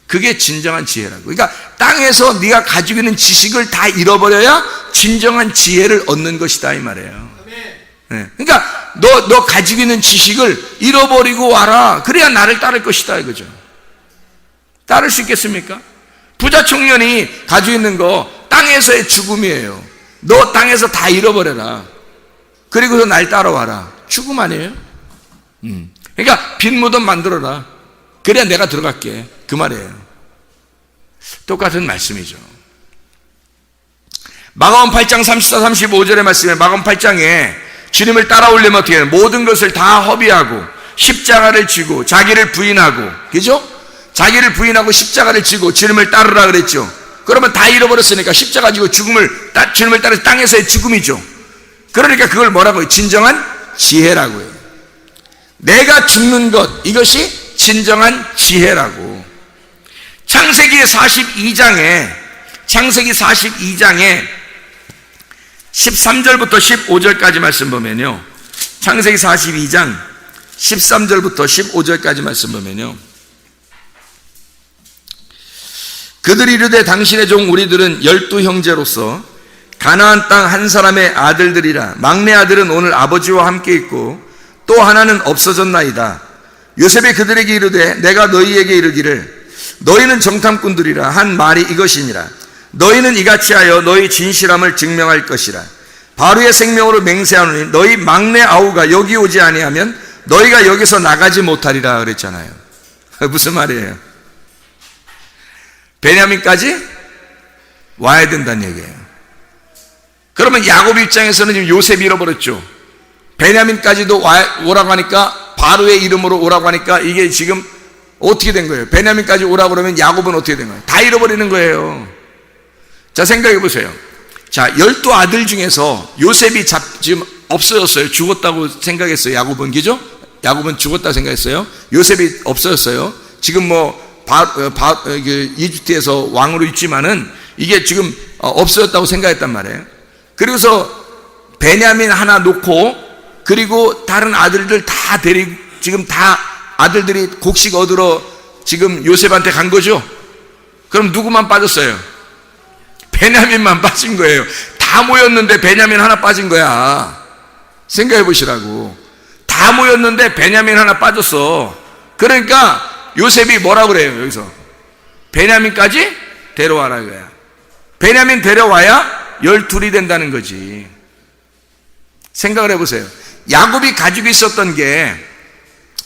그게 진정한 지혜라고. 그러니까 땅에서 네가 가지고 있는 지식을 다 잃어버려야 진정한 지혜를 얻는 것이다 이 말이에요. 네. 그러니까 너 가지고 있는 지식을 잃어버리고 와라. 그래야 나를 따를 것이다 이거죠. 따를 수 있겠습니까? 부자 청년이 가지고 있는 거 땅에서의 죽음이에요. 너 땅에서 다 잃어버려라. 그리고서 날 따라와라. 죽음 아니에요? 그러니까 빈 무덤 만들어라. 그래야 내가 들어갈게. 그 말이에요. 똑같은 말씀이죠. 마가복음 8장 34, 35절의 말씀에 마가복음 8장에 주님을 따라오려면 어떻게 해요? 모든 것을 다 허비하고 십자가를 지고 자기를 부인하고, 그죠? 자기를 부인하고 십자가를 지고 주님을 따르라 그랬죠. 그러면 다 잃어버렸으니까 십자가 지고 주님을 따라서 땅에서의 죽음이죠. 그러니까 그걸 뭐라고 해요? 진정한 지혜라고요. 내가 죽는 것, 이것이 진정한 지혜라고. 창세기 42장에 13절부터 15절까지 말씀 보면요, 창세기 42장 13절부터 15절까지 말씀 보면요, 그들이 이르되 당신의 종 우리들은 12형제로서 가나안 땅 한 사람의 아들들이라. 막내 아들은 오늘 아버지와 함께 있고 또 하나는 없어졌나이다. 요셉이 그들에게 이르되 내가 너희에게 이르기를 너희는 정탐꾼들이라 한 말이 이것이니라. 너희는 이같이 하여 너희 진실함을 증명할 것이라. 바로의 생명으로 맹세하노니 너희 막내 아우가 여기 오지 아니하면 너희가 여기서 나가지 못하리라 그랬잖아요. 무슨 말이에요? 베냐민까지 와야 된다는 얘기예요. 그러면 야곱 입장에서는 지금 요셉이 잃어버렸죠. 베냐민까지도 오라고 하니까, 바로의 이름으로 오라고 하니까 이게 지금 어떻게 된 거예요? 베냐민까지 오라고 그러면 야곱은 어떻게 된 거예요? 다 잃어버리는 거예요. 자, 생각해 보세요. 자, 12아들 중에서 요셉이 지금 없어졌어요. 죽었다고 생각했어요. 야곱은, 그죠? 야곱은 죽었다고 생각했어요. 요셉이 없어졌어요. 지금 이집트에서 왕으로 있지만은 이게 지금 없어졌다고 생각했단 말이에요. 그리고서 베냐민 하나 놓고, 그리고 다른 아들들 다 데리고, 지금 다 아들들이 곡식 얻으러 지금 요셉한테 간 거죠. 그럼 누구만 빠졌어요? 베냐민만 빠진 거예요. 다 모였는데 베냐민 하나 빠진 거야. 생각해 보시라고. 다 모였는데 베냐민 하나 빠졌어. 그러니까 요셉이 뭐라고 그래요? 여기서 베냐민까지 데려와라 이거야. 베냐민 데려와야 12이 된다는 거지. 생각을 해보세요. 야곱이 가지고 있었던 게,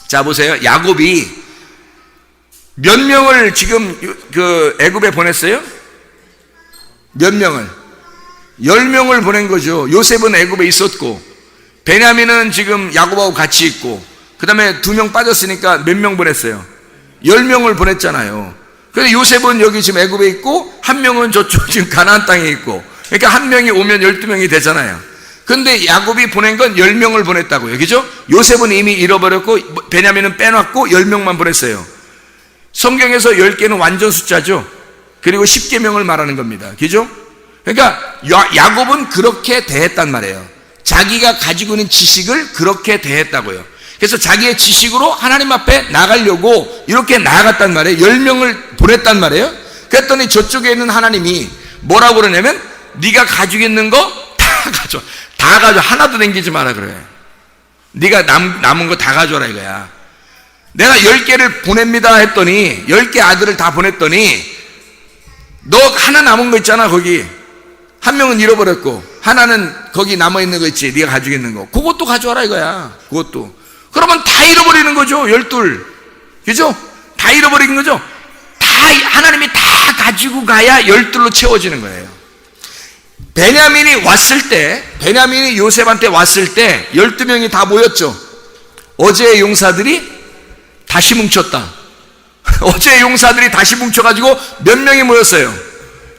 자 보세요. 야곱이 몇 명을 지금 그 애굽에 보냈어요? 몇 명을? 10명을 보낸 거죠. 요셉은 애굽에 있었고, 베냐민은 지금 야곱하고 같이 있고, 그 다음에 2명 빠졌으니까 몇 명 보냈어요? 10명을 보냈잖아요. 그래서 요셉은 여기 지금 애굽에 있고, 1명은 저쪽 지금 가나안 땅에 있고, 그러니까 1명이 오면 12명이 되잖아요. 근데 야곱이 보낸 건 10명을 보냈다고요. 그죠? 요셉은 이미 잃어버렸고 베냐민은 빼놨고 10명만 보냈어요. 성경에서 10개는 완전 숫자죠. 그리고 10계명을 말하는 겁니다. 그죠? 그러니까 야곱은 그렇게 대했단 말이에요. 자기가 가지고 있는 지식을 그렇게 대했다고요. 그래서 자기의 지식으로 하나님 앞에 나가려고 이렇게 나아갔단 말이에요. 10명을 보냈단 말이에요. 그랬더니 저쪽에 있는 하나님이 뭐라고 그러냐면, 네가 가지고 있는 거 다 가져. 다 가져. 하나도 남기지 마라 그래. 네가 남은 거 다 가져라 이거야. 내가 10개를 보냅니다 했더니, 10개 아들을 다 보냈더니, 너 하나 남은 거 있잖아. 거기 1명은 잃어버렸고 하나는 거기 남아있는 거 있지. 네가 가지고 있는 거, 그것도 가져와라 이거야. 그러면 다 잃어버리는 거죠. 12. 그죠? 다 잃어버리는 거죠. 다 하나님이 다 가지고 가야 12로 채워지는 거예요. 베냐민이 왔을 때, 베냐민이 요셉한테 왔을 때 12명이 다 모였죠. 어제의 용사들이 다시 뭉쳤다. 어제의 용사들이 다시 뭉쳐가지고 몇 명이 모였어요?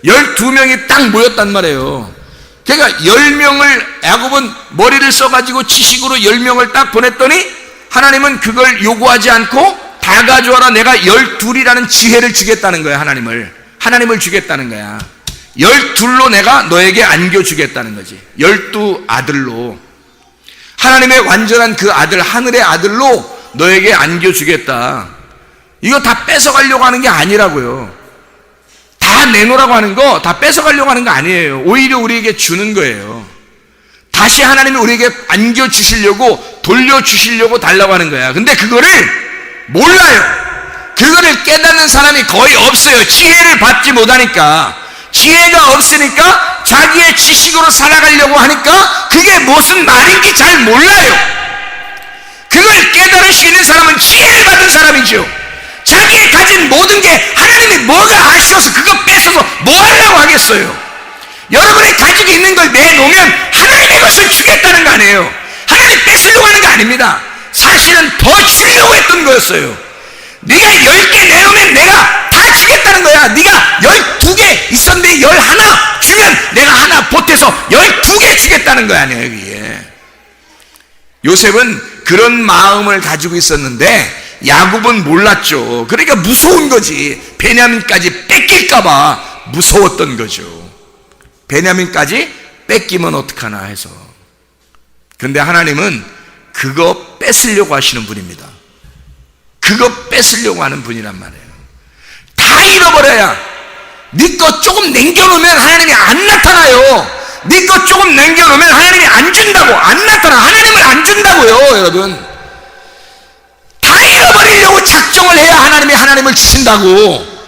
12명이 딱 모였단 말이에요. 그러니까 10명을 야곱은 머리를 써가지고 지식으로 10명을 딱 보냈더니 하나님은 그걸 요구하지 않고 다 가져와라, 내가 12이라는 지혜를 주겠다는 거야. 하나님을 주겠다는 거야. 12로 내가 너에게 안겨주겠다는 거지. 12 아들로, 하나님의 완전한 그 아들, 하늘의 아들로 너에게 안겨주겠다. 이거 다 뺏어가려고 하는 게 아니라고요. 다 내놓으라고 하는 거, 다 뺏어가려고 하는 거 아니에요. 오히려 우리에게 주는 거예요. 다시 하나님이 우리에게 안겨주시려고, 돌려주시려고 달라고 하는 거야. 근데 그거를 몰라요. 그거를 깨닫는 사람이 거의 없어요. 지혜를 받지 못하니까. 지혜가 없으니까 자기의 지식으로 살아가려고 하니까 그게 무슨 말인지 잘 몰라요. 그걸 깨달을 수 있는 사람은 지혜를 받은 사람이죠. 자기의 가진 모든 게 하나님이 뭐가 아쉬워서 그거 뺏어서 뭐 하려고 하겠어요. 여러분이 가지고 있는 걸 내놓으면 하나님의 것을 주겠다는 거 아니에요. 하나님 뺏으려고 하는 거 아닙니다. 사실은 더 주려고 했던 거였어요. 네가 10개 내놓으면 내가 다 주겠다는 거야. 네가 12개 있었는데 11 주면 내가 하나 보태서 12개 주겠다는 거 아니에요. 여기에 요셉은 그런 마음을 가지고 있었는데 야곱은 몰랐죠. 그러니까 무서운 거지. 베냐민까지 뺏길까봐 무서웠던 거죠. 베냐민까지 뺏기면 어떡하나 해서. 그런데 하나님은 그거 뺏으려고 하시는 분입니다. 그거 뺏으려고 하는 분이란 말이에요. 다 잃어버려야, 네 거 조금 남겨놓으면 하나님이 안 나타나요. 네 거 조금 남겨놓으면 하나님이 안 준다고. 안 나타나. 하나님을 안 준다고요. 여러분, 다 잃어버리려고 작정을 해야 하나님이 하나님을 주신다고.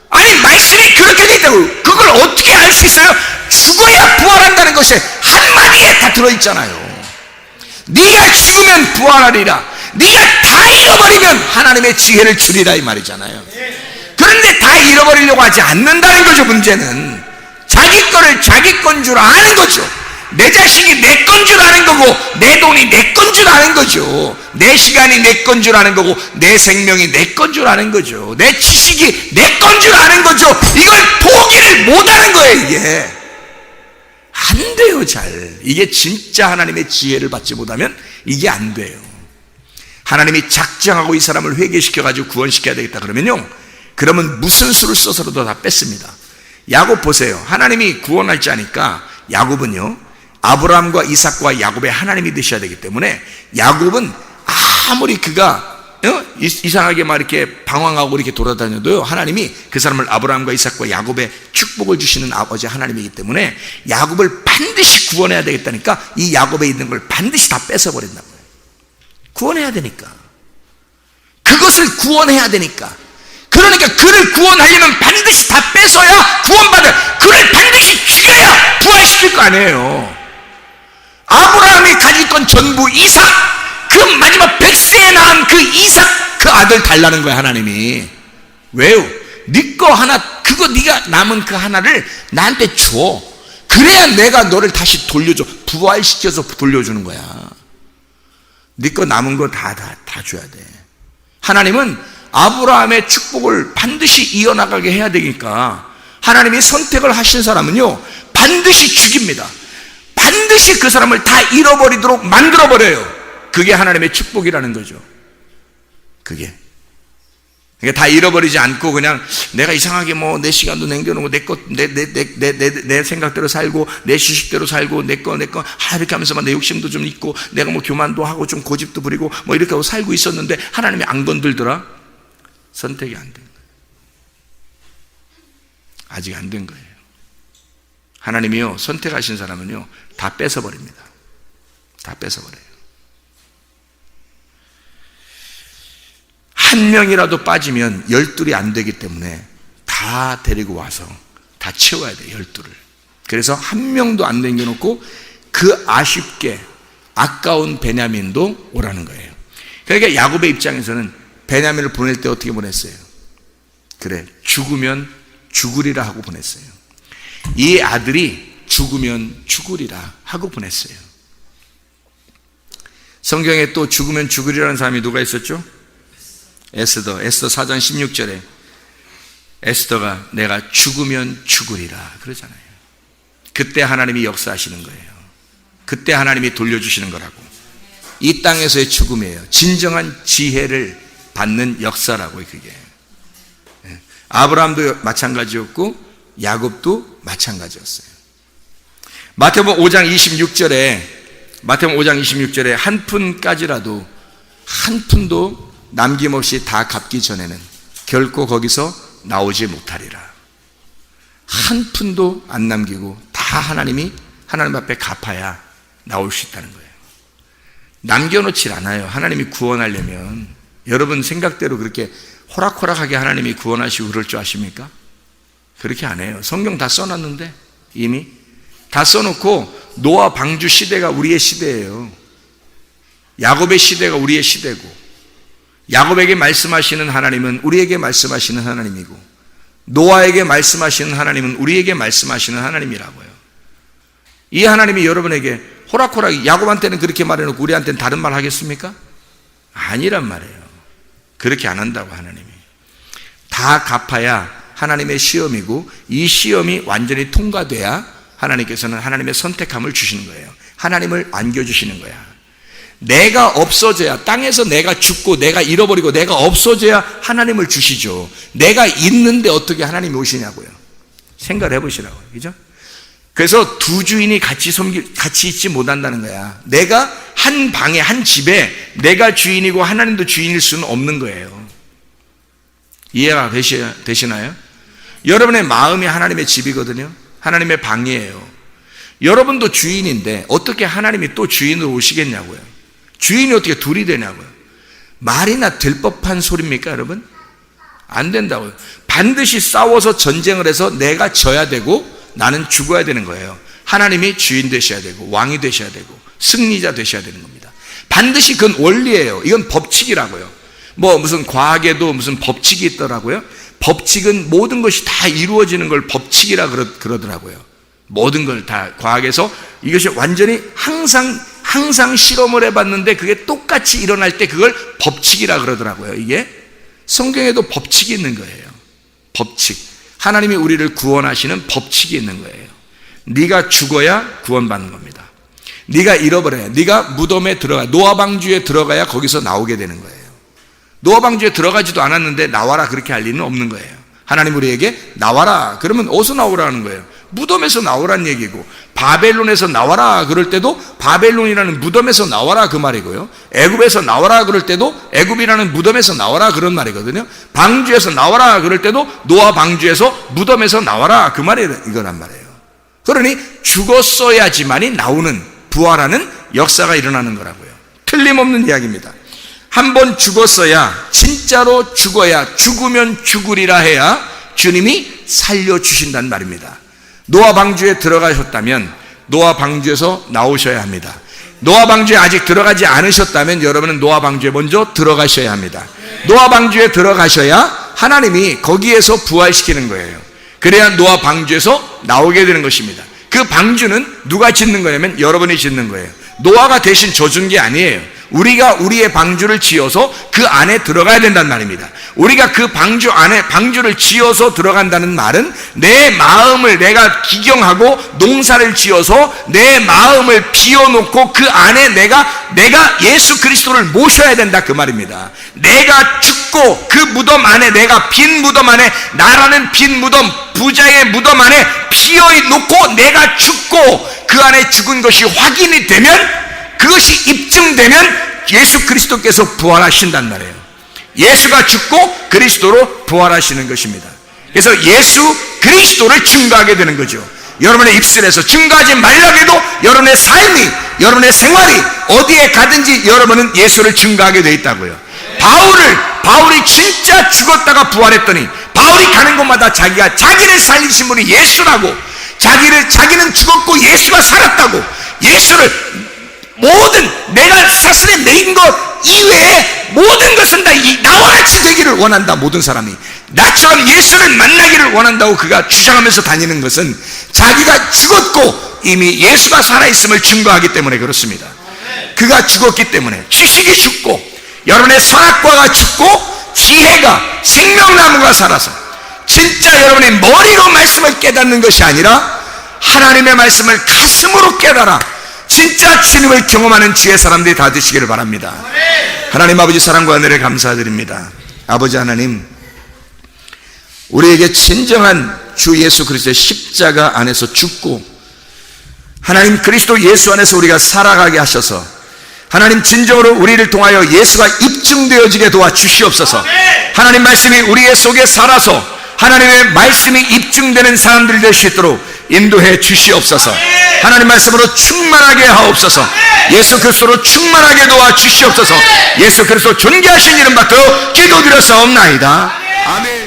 아니, 말씀이 그렇게 돼 있다고. 그걸 어떻게 알 수 있어요? 죽어야 부활한다는 것이 한마디에 다 들어있잖아요. 네가 죽으면 부활하리라. 네가 다 잃어버리면 하나님의 지혜를 주리라, 이 말이잖아요. 그런데 다 잃어버리려고 하지 않는다는 거죠. 문제는 자기 거를 자기 건 줄 아는 거죠. 내 자식이 내 건 줄 아는 거고, 내 돈이 내 건 줄 아는 거죠. 내 시간이 내 건 줄 아는 거고, 내 생명이 내 건 줄 아는 거죠. 내 지식이 내 건 줄 아는 거죠. 이걸 포기를 못하는 거예요. 이게 안 돼요. 잘, 이게 진짜 하나님의 지혜를 받지 못하면 이게 안 돼요. 하나님이 작정하고 이 사람을 회개시켜가지고 구원시켜야 되겠다 그러면요, 그러면 무슨 수를 써서라도 다 뺐습니다. 야곱 보세요. 하나님이 구원할 자니까 야곱은요, 아브라함과 이삭과 야곱의 하나님이 되셔야 되기 때문에 야곱은 아무리 그가 이상하게 막 이렇게 방황하고 이렇게 돌아다녀도요, 하나님이 그 사람을 아브라함과 이삭과 야곱의 축복을 주시는 아버지 하나님이기 때문에 야곱을 반드시 구원해야 되겠다니까 이 야곱에 있는 걸 반드시 다 뺏어버린다고요. 구원해야 되니까. 그것을 구원해야 되니까. 그러니까 그를 구원하려면 반드시 다 뺏어야 구원받아요. 그를 반드시 죽여야 부활시킬 거 아니에요. 아브라함이 가질 건 전부 이삭, 그 마지막 100세에 낳은 그 이삭, 그 아들 달라는 거야 하나님이. 왜요? 네 거 하나, 그거 네가 남은 그 하나를 나한테 줘. 그래야 내가 너를 다시 돌려줘. 부활시켜서 돌려주는 거야. 네 거 남은 거 다 줘야 돼. 하나님은 아브라함의 축복을 반드시 이어나가게 해야 되니까 하나님이 선택을 하신 사람은요, 반드시 죽입니다. 반드시 그 사람을 다 잃어버리도록 만들어버려요. 그게 하나님의 축복이라는 거죠. 그게. 그러니까 다 잃어버리지 않고 그냥 내가 이상하게 뭐 내 시간도 남겨놓고 내 생각대로 살고 내 지식대로 살고 내 거 이렇게 하면서만 내 욕심도 좀 있고 내가 뭐 교만도 하고 좀 고집도 부리고 뭐 이렇게 하고 살고 있었는데 하나님이 안 건들더라? 선택이 안 된 거예요. 아직 안 된 거예요. 하나님이요, 선택하신 사람은요 다 뺏어버립니다. 다 뺏어버려요. 한 명이라도 빠지면 12이 안 되기 때문에 다 데리고 와서 다 채워야 돼요. 12를. 그래서 한 명도 안 남겨놓고 그 아쉽게 아까운 베냐민도 오라는 거예요. 그러니까 야곱의 입장에서는 베냐민을 보낼 때 어떻게 보냈어요? 그래, 죽으면 죽으리라 하고 보냈어요. 이 아들이 죽으면 죽으리라 하고 보냈어요. 성경에 또 죽으면 죽으리라는 사람이 누가 있었죠? 에스더 4장 16절에 에스더가 내가 죽으면 죽으리라 그러잖아요. 그때 하나님이 역사하시는 거예요. 그때 하나님이 돌려주시는 거라고. 이 땅에서의 죽음이에요. 진정한 지혜를 받는 역사라고요, 그게. 아브라함도 마찬가지였고 야곱도 마찬가지였어요. 마태복음 5장 26절에 한 푼까지라도, 한 푼도 남김없이 다 갚기 전에는 결코 거기서 나오지 못하리라. 한 푼도 안 남기고 다 하나님 앞에 갚아야 나올 수 있다는 거예요. 남겨놓질 않아요. 하나님이 구원하려면. 여러분 생각대로 그렇게 호락호락하게 하나님이 구원하시고 그럴 줄 아십니까? 그렇게 안 해요. 성경 다 써놨는데, 이미 다 써놓고, 노아 방주 시대가 우리의 시대예요. 야곱의 시대가 우리의 시대고, 야곱에게 말씀하시는 하나님은 우리에게 말씀하시는 하나님이고, 노아에게 말씀하시는 하나님은 우리에게 말씀하시는 하나님이라고요. 이 하나님이 여러분에게 호락호락, 야곱한테는 그렇게 말해놓고 우리한테는 다른 말 하겠습니까? 아니란 말이에요. 그렇게 안 한다고. 하나님이 다 갚아야 하나님의 시험이고, 이 시험이 완전히 통과돼야 하나님께서는 하나님의 선택함을 주시는 거예요. 하나님을 안겨주시는 거야. 내가 없어져야, 땅에서 내가 죽고 내가 잃어버리고 내가 없어져야 하나님을 주시죠. 내가 있는데 어떻게 하나님이 오시냐고요. 생각을 해보시라고요. 그죠? 그래서 두 주인이 같이 있지 못한다는 거야. 내가 한 방에, 한 집에 내가 주인이고 하나님도 주인일 수는 없는 거예요. 이해가 되시나요? 여러분의 마음이 하나님의 집이거든요. 하나님의 방이에요. 여러분도 주인인데 어떻게 하나님이 또 주인으로 오시겠냐고요. 주인이 어떻게 둘이 되냐고요. 말이나 될 법한 소리입니까, 여러분? 안 된다고요. 반드시 싸워서 전쟁을 해서 내가 져야 되고 나는 죽어야 되는 거예요. 하나님이 주인 되셔야 되고 왕이 되셔야 되고 승리자 되셔야 되는 겁니다. 반드시 그건 원리예요. 이건 법칙이라고요. 무슨 과학에도 무슨 법칙이 있더라고요. 법칙은 모든 것이 다 이루어지는 걸 법칙이라 그러더라고요. 모든 걸 다 과학에서 이것이 완전히 항상 실험을 해봤는데 그게 똑같이 일어날 때 그걸 법칙이라 그러더라고요. 이게 성경에도 법칙이 있는 거예요. 법칙. 하나님이 우리를 구원하시는 법칙이 있는 거예요. 네가 죽어야 구원받는 겁니다. 네가 잃어버려야, 네가 무덤에 들어가, 노아 방주에 들어가야 거기서 나오게 되는 거예요. 노아 방주에 들어가지도 않았는데 나와라 그렇게 할 리는 없는 거예요. 하나님 우리에게 나와라 그러면 어디서 나오라는 거예요? 무덤에서 나오란 얘기고, 바벨론에서 나와라 그럴 때도 바벨론이라는 무덤에서 나와라 그 말이고요. 애굽에서 나와라 그럴 때도 애굽이라는 무덤에서 나와라 그런 말이거든요. 방주에서 나와라 그럴 때도 노아 방주에서 무덤에서 나와라 그 말이 이거란 말이에요. 그러니 죽었어야지만이 나오는, 부활하는 역사가 일어나는 거라고요. 틀림없는 이야기입니다. 한번 죽었어야, 진짜로 죽어야, 죽으면 죽으리라 해야 주님이 살려주신다는 말입니다. 노아 방주에 들어가셨다면 노아 방주에서 나오셔야 합니다. 노아 방주에 아직 들어가지 않으셨다면 여러분은 노아 방주에 먼저 들어가셔야 합니다. 노아 방주에 들어가셔야 하나님이 거기에서 부활시키는 거예요. 그래야 노아 방주에서 나오게 되는 것입니다. 그 방주는 누가 짓는 거냐면 여러분이 짓는 거예요. 노아가 대신 져준 게 아니에요. 우리가 우리의 방주를 지어서 그 안에 들어가야 된다는 말입니다. 우리가 그 방주 안에 방주를 지어서 들어간다는 말은 내 마음을 내가 기경하고 농사를 지어서 내 마음을 비워놓고 그 안에 내가 예수 그리스도를 모셔야 된다 그 말입니다. 내가 죽고 그 무덤 안에, 내가 빈 무덤 안에, 나라는 빈 무덤, 부자의 무덤 안에 피어놓고 내가 죽고 그 안에 죽은 것이 확인이 되면, 그것이 입증되면 예수 그리스도께서 부활하신단 말이에요. 예수가 죽고 그리스도로 부활하시는 것입니다. 그래서 예수 그리스도를 증거하게 되는 거죠. 여러분의 입술에서 증거하지 말라고 해도 여러분의 삶이, 여러분의 생활이 어디에 가든지 여러분은 예수를 증거하게 되어 있다고요. 바울이 진짜 죽었다가 부활했더니 바울이 가는 곳마다 자기를 살리신 분이 예수라고, 자기는 죽었고 예수가 살았다고, 예수를 모든 내가 사슬에 매인 것 이외에 모든 것은 다 나와 같이 되기를 원한다. 모든 사람이 나처럼 예수를 만나기를 원한다고 그가 주장하면서 다니는 것은 자기가 죽었고 이미 예수가 살아있음을 증거하기 때문에 그렇습니다. 그가 죽었기 때문에 지식이 죽고 여러분의 선악과가 죽고 지혜가 생명나무가 살아서 진짜 여러분의 머리로 말씀을 깨닫는 것이 아니라 하나님의 말씀을 가슴으로 깨달아 진짜 주님을 경험하는 지혜 사람들이 다 되시기를 바랍니다. 하나님 아버지 사랑과 은혜를 감사드립니다. 아버지 하나님, 우리에게 진정한 주 예수 그리스도의 십자가 안에서 죽고 하나님 그리스도 예수 안에서 우리가 살아가게 하셔서 하나님 진정으로 우리를 통하여 예수가 입증되어지게 도와주시옵소서. 하나님 말씀이 우리의 속에 살아서 하나님의 말씀이 입증되는 사람들이 될 수 있도록 인도해 주시옵소서. 하나님 말씀으로 충만하게 하옵소서. 예수 그리스도로 충만하게 도와주시옵소서. 예수 그리스도 존귀하신 이름 받들어 기도드렸사옵나이다. 아멘.